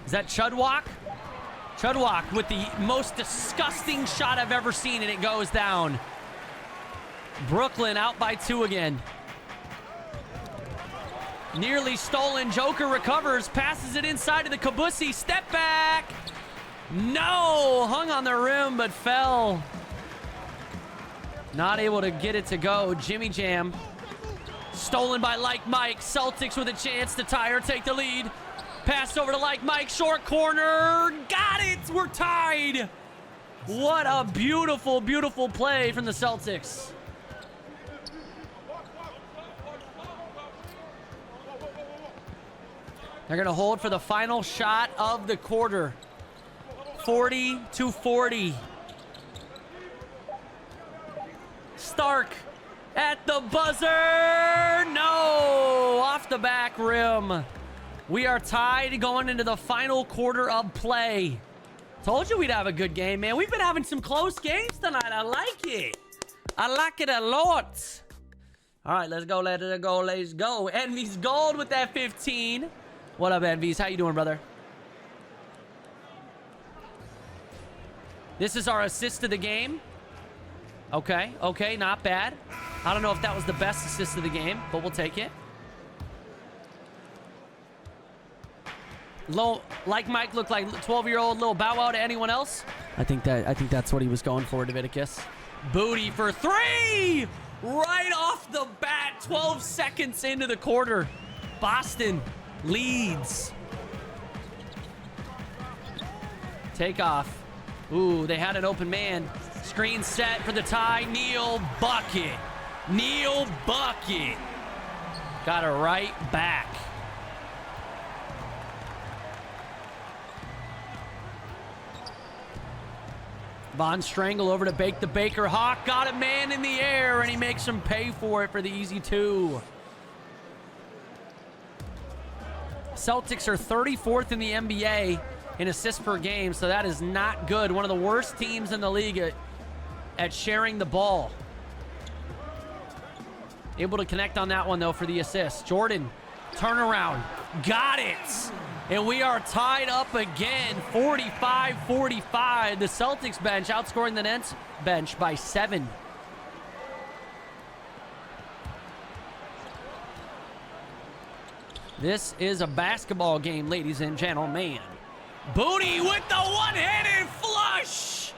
Is that Chudwalk? Chudwalk with the most disgusting shot I've ever seen, and it goes down. Brooklyn out by 2 again. Nearly stolen. Joker recovers, passes it inside to the Kabussi. Step back. No, hung on the rim, but fell. Not able to get it to go. Jimmy Jam. Stolen by Like Mike. Celtics with a chance to tie or take the lead. Pass over to Like Mike. Short corner. Got it. We're tied. What a beautiful, beautiful play from the Celtics. They're going to hold for the final shot of the quarter. 40-40. Stark at the buzzer. No, off the back rim. We are tied going into the final quarter of play. Told you we'd have a good game, man. We've been having some close games tonight. I like it. I like it a lot. All right, let's go, let's go, let's go. Envy's gold with that 15. What up, Envies? How you doing, brother? This is our assist of the game. Okay, okay, not bad. I don't know if that was the best assist of the game, but we'll take it. Like Mike looked like 12-year-old little Bow Wow to anyone else. I think that's what he was going for, Leviticus. Booty for 3! Right off the bat, 12 seconds into the quarter. Boston leads. Take off. Ooh, they had an open man. Screen set for the tie. Neil bucket. Neil bucket. Got it right back. Von Strangle over to Bake the Baker. Hawk got a man in the air, and he makes him pay for it for the easy 2. Celtics are 34th in the NBA in assists per game, so that is not good. One of the worst teams in the league at sharing the ball. Able to connect on that one, though, for the assist. Jordan, turnaround. Got it. And we are tied up again, 45-45. The Celtics bench outscoring the Nets bench by 7. This is a basketball game, ladies and gentlemen. Booty with the one-handed flush.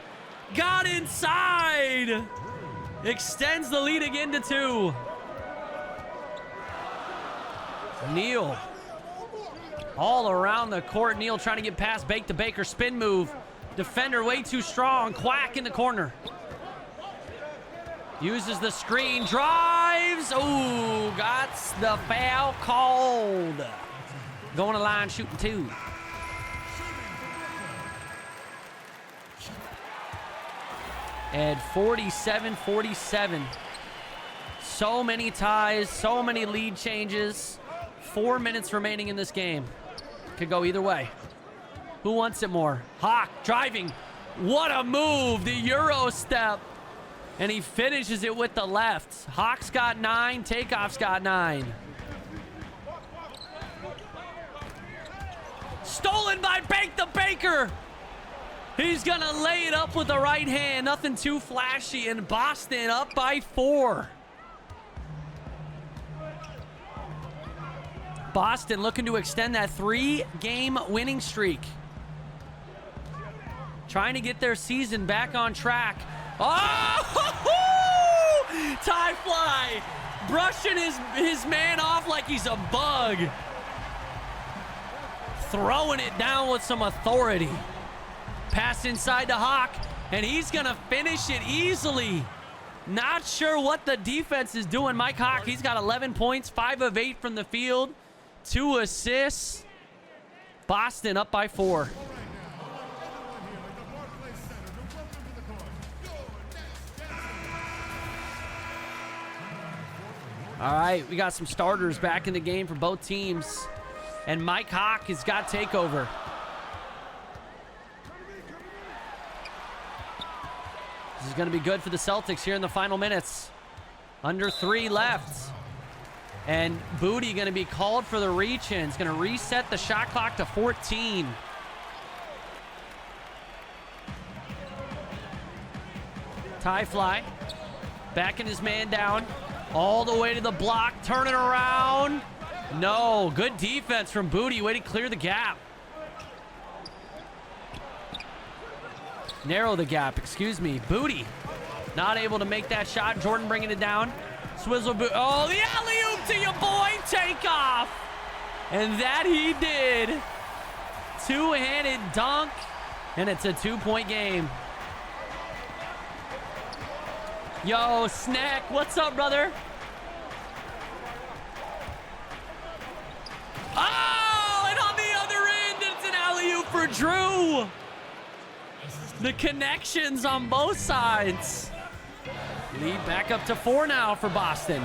Got inside. Extends the lead again to 2. Neal. All around the court. Neal trying to get past Bake the Baker. Spin move. Defender way too strong. Quack in the corner. Uses the screen. Drives. Ooh, got the foul called. Going to line, shooting 2. At 47-47. So many ties, so many lead changes. 4 minutes remaining in this game. Could go either way. Who wants it more? Hawk driving. What a move. The Euro step. And he finishes it with the left. Hawk's got 9. Takeoff's got 9. Stolen by Bake the Baker. He's going to lay it up with the right hand. Nothing too flashy. And Boston up by 4. Boston looking to extend that 3-game winning streak. Trying to get their season back on track. Oh! Tie fly. Brushing his man off like he's a bug. Throwing it down with some authority. Pass inside to Hawk, and he's going to finish it easily. Not sure what the defense is doing. Mike Hawk, he's got 11 points, 5 of 8 from the field, 2 assists. Boston up by 4. All right, we got some starters back in the game for both teams, and Mike Hawk has got takeover. This is going to be good for the Celtics here in the final minutes. Under 3 left. And Booty going to be called for the reach-in. It's going to reset the shot clock to 14. Tie fly. Backing his man down. All the way to the block. Turning around. No. Good defense from Booty. Way to clear the gap. Narrow the gap, excuse me. Booty not able to make that shot. Jordan bringing it down. Swizzle boot. Oh, the alley-oop to your boy. Takeoff. And that he did. Two-handed dunk. And it's a 2-point game. Yo, Snack. What's up, brother? Oh, and on the other end, it's an alley-oop for Drew. The connections on both sides. Lead back up to 4 now for Boston.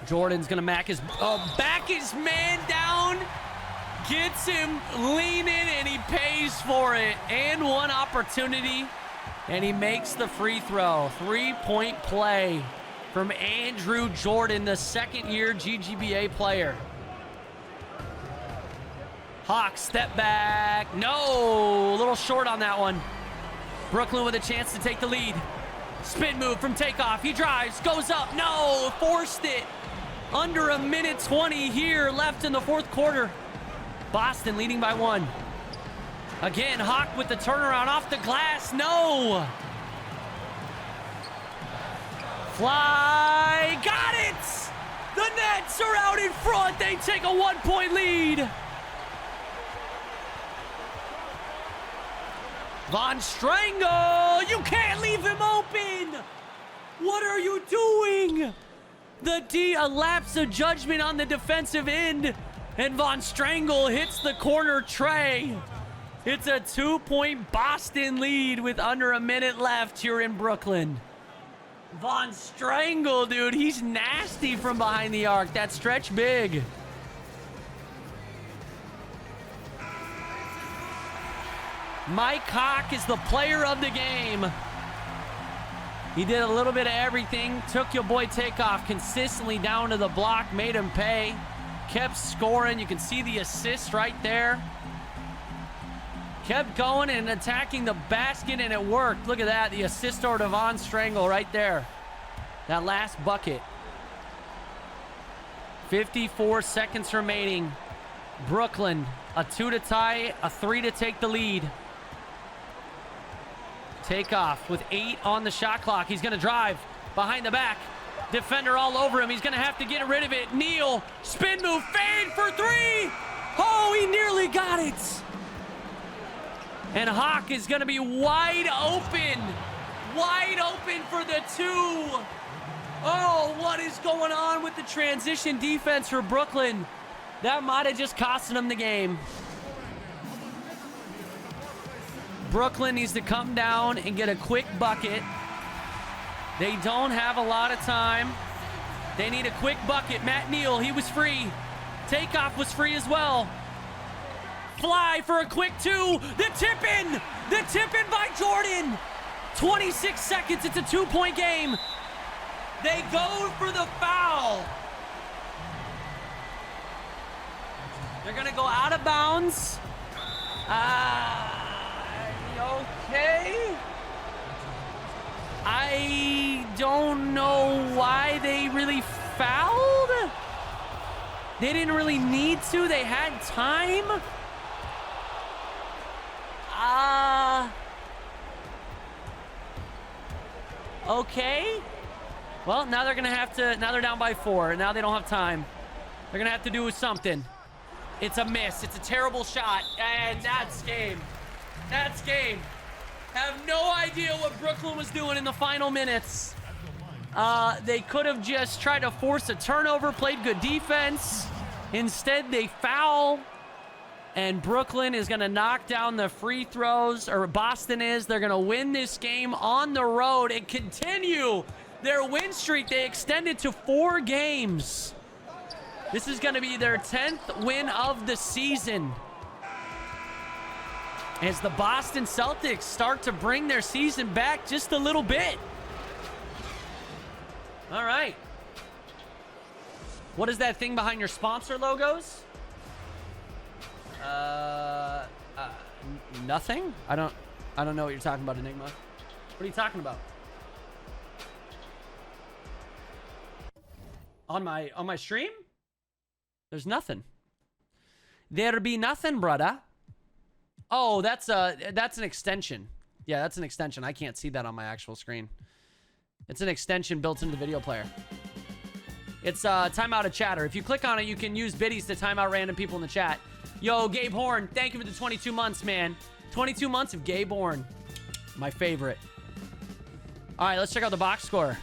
Jordan's gonna back his man down. Gets him leaning and he pays for it. And one opportunity. And he makes the free throw. 3-point play from Andrew Jordan, the second-year GGBA player. Hawks step back. No, a little short on that one. Brooklyn with a chance to take the lead. Spin move from Takeoff. He drives, goes up. No, forced it. Under a minute 20 here left in the fourth quarter. Boston leading by 1. Again, Hawk with the turnaround off the glass. No. Fly, got it! The Nets are out in front. They take a 1-point lead. Von Strangle, you can't leave him open. What are you doing? A lapse of judgment on the defensive end, and Von Strangle hits the corner tray. It's a 2-point Boston lead with under a minute left here in Brooklyn. Von Strangle, dude, he's nasty from behind the arc. That stretch big. Mike Hawk is the player of the game. He did a little bit of everything. Took your boy Takeoff consistently down to the block, made him pay. Kept scoring. You can see the assist right there. Kept going and attacking the basket, and it worked. Look at that. The assist to Von Strangle right there. That last bucket. 54 seconds remaining. Brooklyn, a 2 to tie, a 3 to take the lead. Takeoff with 8 on the shot clock. He's going to drive behind the back. Defender all over him. He's going to have to get rid of it. Neal, spin move, fade for 3. Oh, he nearly got it. And Hawk is going to be wide open. Wide open for the 2. Oh, what is going on with the transition defense for Brooklyn? That might have just cost them the game. Brooklyn needs to come down and get a quick bucket. They don't have a lot of time. They need a quick bucket. Matt Neal, he was free. Takeoff was free as well. Fly for a quick 2. The tip in. The tip in by Jordan. 26 seconds. It's a 2-point game. They go for the foul. They're going to go out of bounds. Okay. I don't know why they really fouled. They didn't really need to. They had time. Okay. Well, now they're going to have to, now they're down by 4. Now they don't have time. They're going to have to do something. It's a miss. It's a terrible shot. And that's game. That's game. Have no idea what Brooklyn was doing in the final minutes. They could have just tried to force a turnover, played good defense. Instead, they foul. And Brooklyn is going to knock down the free throws, or Boston is. They're going to win this game on the road and continue their win streak. They extended to 4 games. This is going to be their 10th win of the season, as the Boston Celtics start to bring their season back just a little bit. All right. What is that thing behind your sponsor logos? Nothing? I don't know what you're talking about, Enigma. What are you talking about? On my stream? There's nothing. There be nothing, brother. Oh, that's an extension. Yeah, that's an extension. I can't see that on my actual screen. It's an extension built into the video player. It's timeout of chatter. If you click on it, you can use biddies to time out random people in the chat. Yo, Gabe Horn, thank you for the 22 months, man. 22 months of Gabe Horn. My favorite. All right, let's check out the box score.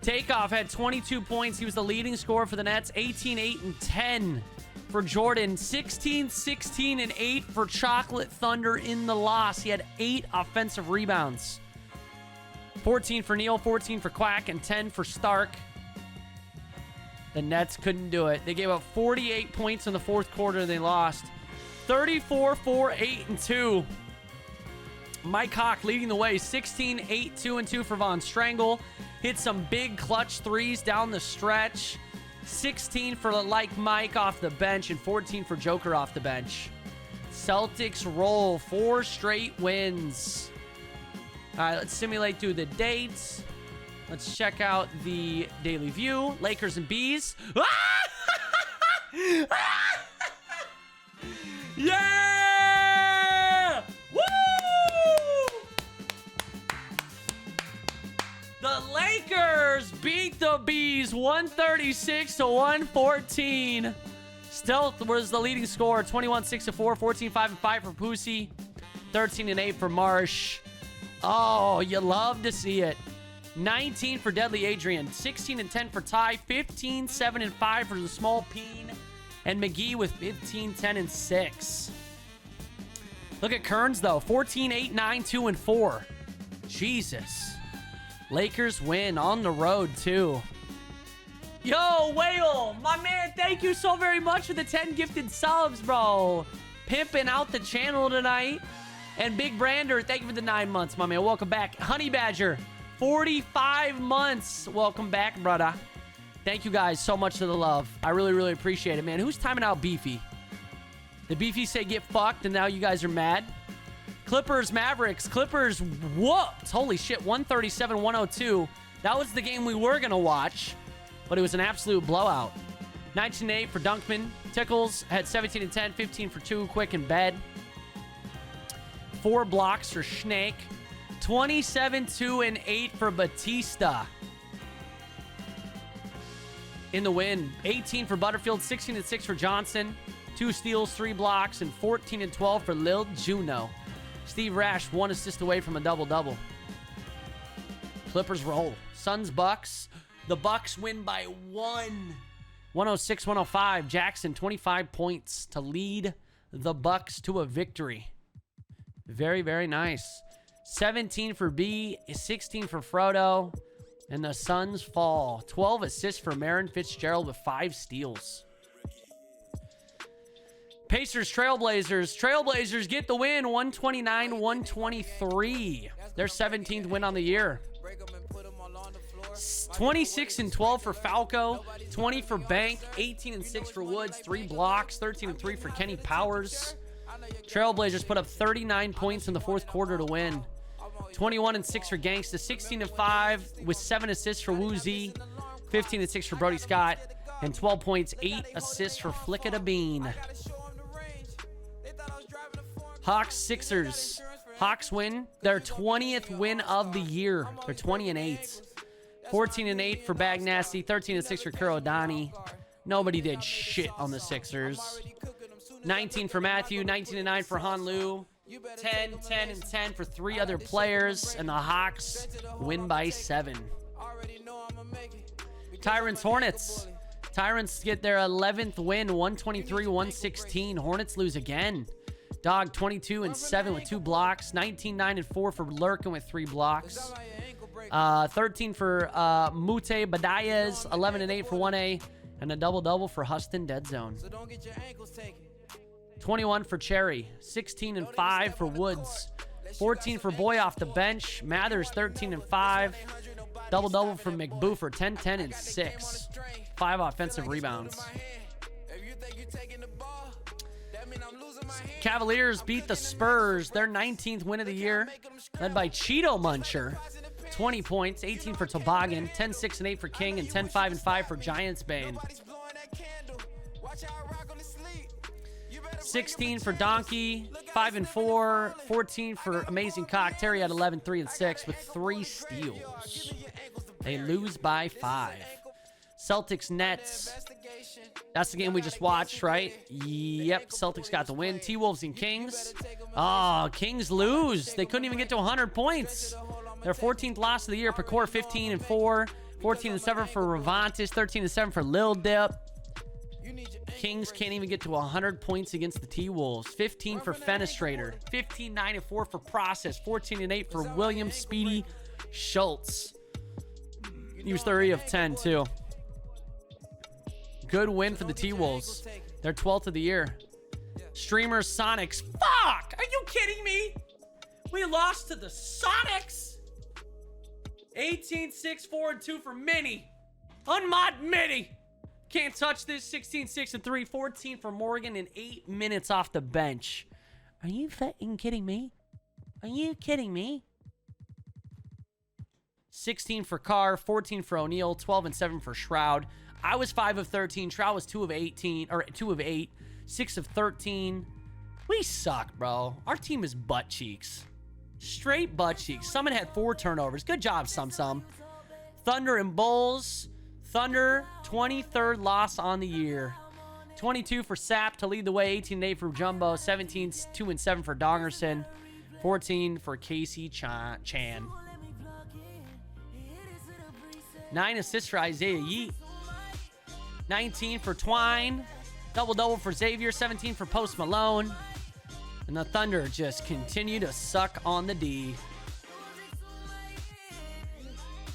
Takeoff had 22 points. He was the leading scorer for the Nets. 18, 8, and 10 for Jordan. 16, 16, and 8 for Chocolate Thunder in the loss. He had 8 offensive rebounds. 14 for Neal, 14 for Quack, and 10 for Stark. The Nets couldn't do it. They gave up 48 points in the fourth quarter. They lost 34, 4, 8, and 2. Mike Hawk leading the way. 16, 8, 2, and 2 for Von Strangle. Hit some big clutch threes down the stretch. 16 for Like Mike off the bench and 14 for Joker off the bench. Celtics roll 4 straight wins. All right, let's simulate through the dates. Let's check out the Daily View. Lakers and Bees. Yeah! Woo! The Lakers beat the Bees 136 to 114. Stealth was the leading scorer. 21, 6 and 4, 14, 5 and 5 for Pussy. 13 and 8 for Marsh. Oh, you love to see it. 19 for Deadly Adrian. 16 and 10 for Ty. 15, 7 and 5 for the Small Peen. And McGee with 15, 10 and 6. Look at Kearns, though. 14, 8, 9, 2 and 4. Jesus. Lakers win on the road, too. Yo, Whale, my man, thank you so very much for the 10 gifted subs, bro. Pimping out the channel tonight. And Big Brander, thank you for the 9 months, my man. Welcome back. Honey Badger, 45 months. Welcome back, brother. Thank you guys so much for the love. I really, really appreciate it, man. Who's timing out Beefy? The Beefy say get fucked, and now you guys are mad. Clippers, Mavericks. Clippers whooped. Holy shit, 137-102. That was the game we were going to watch, but it was an absolute blowout. 19-8 for Dunkman. Tickles had 17 and 10, 15 for 2, quick and bed. 4 blocks for Snake. 27, 2, and 8 for Batista. In the win. 18 for Butterfield, 16 and 6 for Johnson. 2 steals, 3 blocks, and 14 and 12 for Lil Juno. Steve Rash, 1 assist away from a double-double. Clippers roll. Suns, Bucks. The Bucks win by 1. 106-105. Jackson, 25 points to lead the Bucks to a victory. Very, very nice. 17 for B, 16 for Frodo, and the Suns fall. 12 assists for Marin Fitzgerald with 5 steals. Pacers, Trailblazers. Trailblazers get the win, 129-123. Their 17th win on the year. 26 and 12 for Falco, 20 for Bank, 18 and 6 for Woods, 3 blocks, 13 and 3 for Kenny Powers. Trailblazers put up 39 points in the fourth quarter to win. 21 and 6 for Gangsta, 16 and 5 with 7 assists for Woozy, 15 and 6 for Brody Scott, and 12 points, 8 assists for Flickada Bean. Hawks, Sixers. Hawks win their 20th win of the year. They're 20 and 8. 14 and 8 for Bagnasty, 13 and 6 for Kurodani. Nobody did shit on the Sixers. 19 for Matthew, 19 and 9 for Hanlu. 10, 10, and 10 for 3 other players, and the Hawks win by 7. Tyrants, Hornets. Tyrants get their 11th win, 123-116. Hornets lose again. Dog, 22 and 7 with 2 blocks. 19, 9, and 4 for Lurkin with 3 blocks. 13 for Mute Badayez, 11 and 8 for 1A, and a double-double for Huston Dead Zone. 21 for Cherry, 16 and 5 for Woods, 14 for Boy off the bench. Mathers, 13 and 5. Double-double for McBoofer, 10, 10, and 6. 5 offensive rebounds. Cavaliers beat the Spurs, their 19th win of the year, led by Cheeto Muncher. 20 points, 18 for Toboggan, 10, 6, and 8 for King, and 10, 5, and 5 for Giants Bane. 16 for Donkey, 5 and 4, 14 for Amazing Cock. Terry had 11, 3, and 6 with 3 steals. They lose by 5. Celtics, Nets. That's the game we just watched, right? Yep, Celtics got the win. T-Wolves and Kings. Oh, Kings lose. They couldn't even get to 100 points. Their 14th loss of the year. Pecor, 15 and 4, 14 and 7 for Ravantis, 13 and 7 for Lil Dip. Kings can't even get to 100 points against the T-Wolves. 15 for Fenestrator. 15, 9, and 4 for Process. 14 and 8 for William Speedy Schultz. He was 30 of 10, too. Good win for the T-Wolves. Their 12th of the year. Streamers, Sonics. Fuck! Are you kidding me? We lost to the Sonics. 18, 6, 4, and 2 for Mini. Unmod Mini. Can't touch this. 16, 6, and 3. 14 for Morgan in 8 minutes off the bench. Are you fucking kidding me? Are you kidding me? 16 for Carr. 14 for O'Neal. 12 and 7 for Shroud. I was 5 of 13. Shroud was 2 of 18. Or 2 of 8. 6 of 13. We suck, bro. Our team is butt cheeks. Straight butt cheeks. Summon had 4 turnovers. Good job, Sum. Thunder and Bulls. Thunder, 23rd loss on the year. 22 for Sap to lead the way. 18 and 8 for Jumbo. 17, 2 and 7 for Dongerson. 14 for Casey Chan. 9 assists for Isaiah Yeet. 19 for Twine. Double-double for Xavier. 17 for Post Malone. And the Thunder just continue to suck on the D.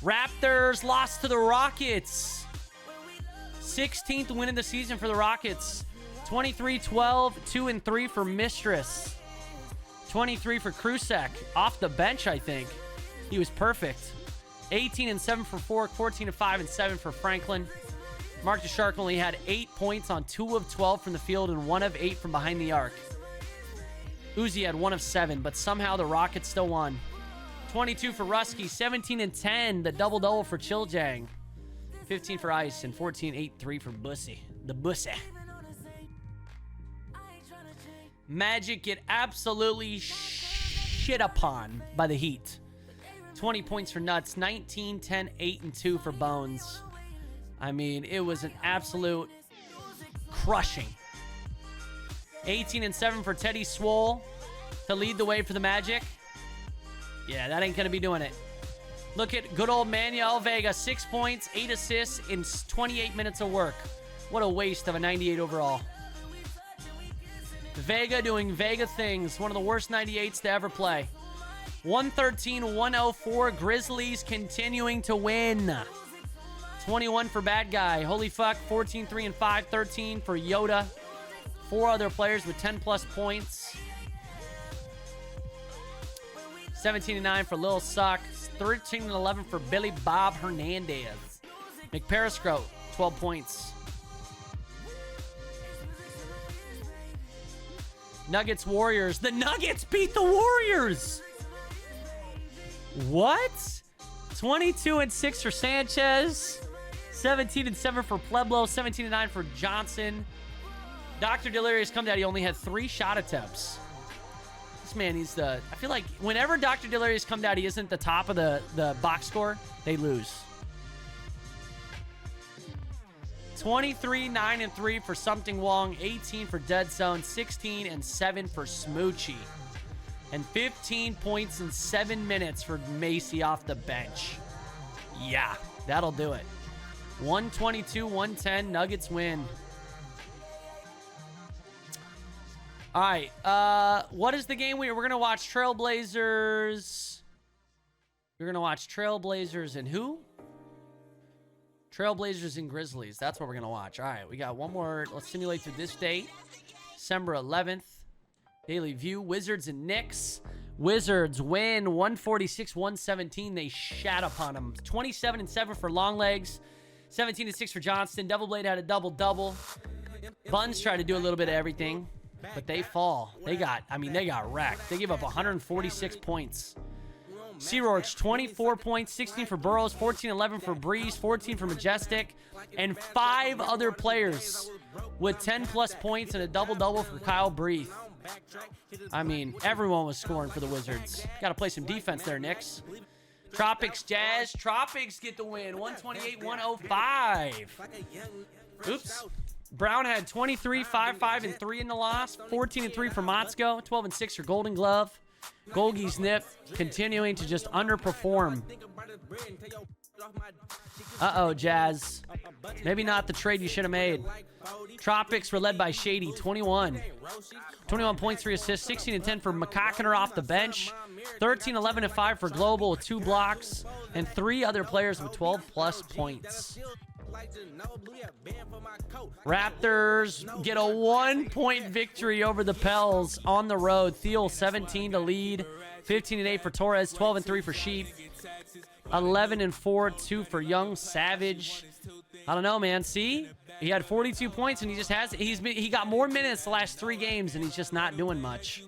Raptors lost to the Rockets. 16th win of the season for the Rockets. 23-12, 2 and 3 for Mistress. 23 for Krusek. Off the bench, I think. He was perfect. 18 and 7 for Fork. 14 and 5 and 7 for Franklin. Mark the Shark only had 8 points on 2 of 12 from the field and 1 of 8 from behind the arc. Uzi had 1 of 7, but somehow the Rockets still won. 22 for Rusky, 17 and 10, the double-double for Chiljang. 15 for Ice, and 14, 8, 3 for Bussy. The Bussy. Magic get absolutely shit upon by the Heat. 20 points for Nuts, 19, 10, 8, and 2 for Bones. I mean, it was an absolute crushing. 18 and 7 for Teddy Swole to lead the way for the Magic. Yeah, that ain't going to be doing it. Look at good old Manuel Vega, 6 points, 8 assists in 28 minutes of work. What a waste of a 98 overall. Vega doing Vega things. One of the worst 98s to ever play. 113-104. Grizzlies continuing to win. 21 for Bad Guy. Holy fuck. 14, 3, and 5. 13 for Yoda. 4 other players with 10-plus points. 17 and 9 for Lil Suck. 13 and 11 for Billy Bob Hernandez. McPeriscope, 12 points. Nuggets Warriors. The Nuggets beat the Warriors. What? 22 and 6 for Sanchez. 17 and 7 for Pueblo. 17 and 9 for Johnson. Dr. Delirious come down. He only had 3 shot attempts. This man, he's the... I feel like whenever Dr. Delirious comes out, he isn't the top of the box score, they lose. 23, 9, and 3 for Something Wong. 18 for Dead Zone. 16 and 7 for Smoochie. And 15 points in 7 minutes for Macy off the bench. Yeah, that'll do it. 122-110. Nuggets win. All right. What is the game we're going to watch? Trailblazers. You're going to watch Trailblazers and who? Trailblazers and Grizzlies. That's what we're going to watch. All right. We got one more. Let's simulate through this date. December 11th. Daily View. Wizards and Knicks. Wizards win 146-117. They shat upon them. 27 and 7 for Longlegs. 17 and 6 for Johnston. Double Blade had a double-double. Buns tried to do a little bit of everything. But they fall. They got wrecked. They gave up 146 points. Searoach, 24 points, 16 for Burrows, 14-11 for Breeze, 14 for Majestic, and 5 other players with 10-plus points and a double-double for Kyle Breathe. I mean, everyone was scoring for the Wizards. Got to play some defense there, Knicks. Tropics Jazz. Tropics get the win, 128-105. Oops. Brown had 23, 5, 5, and 3 in the loss. 14 and 3 for Motzko. 12 and 6 for Golden Glove. Golgi's Nip continuing to just underperform. Uh-oh, Jazz. Maybe not the trade you should have made. Tropics were led by Shady, 21. 21 points, 3 assists, 16 and 10 for McCockiner off the bench. 13, 11, and 5 for Global with 2 blocks. And 3 other players with 12-plus points. Raptors get a 1-point victory over the Pels on the road. Thiel 17 to lead. 15 and 8 for Torres. 12 and 3 for Sheep. 11 and 4, 2 for Young Savage. I don't know, man. See, he had 42 points and he got more minutes the last 3 games and he's just not doing much.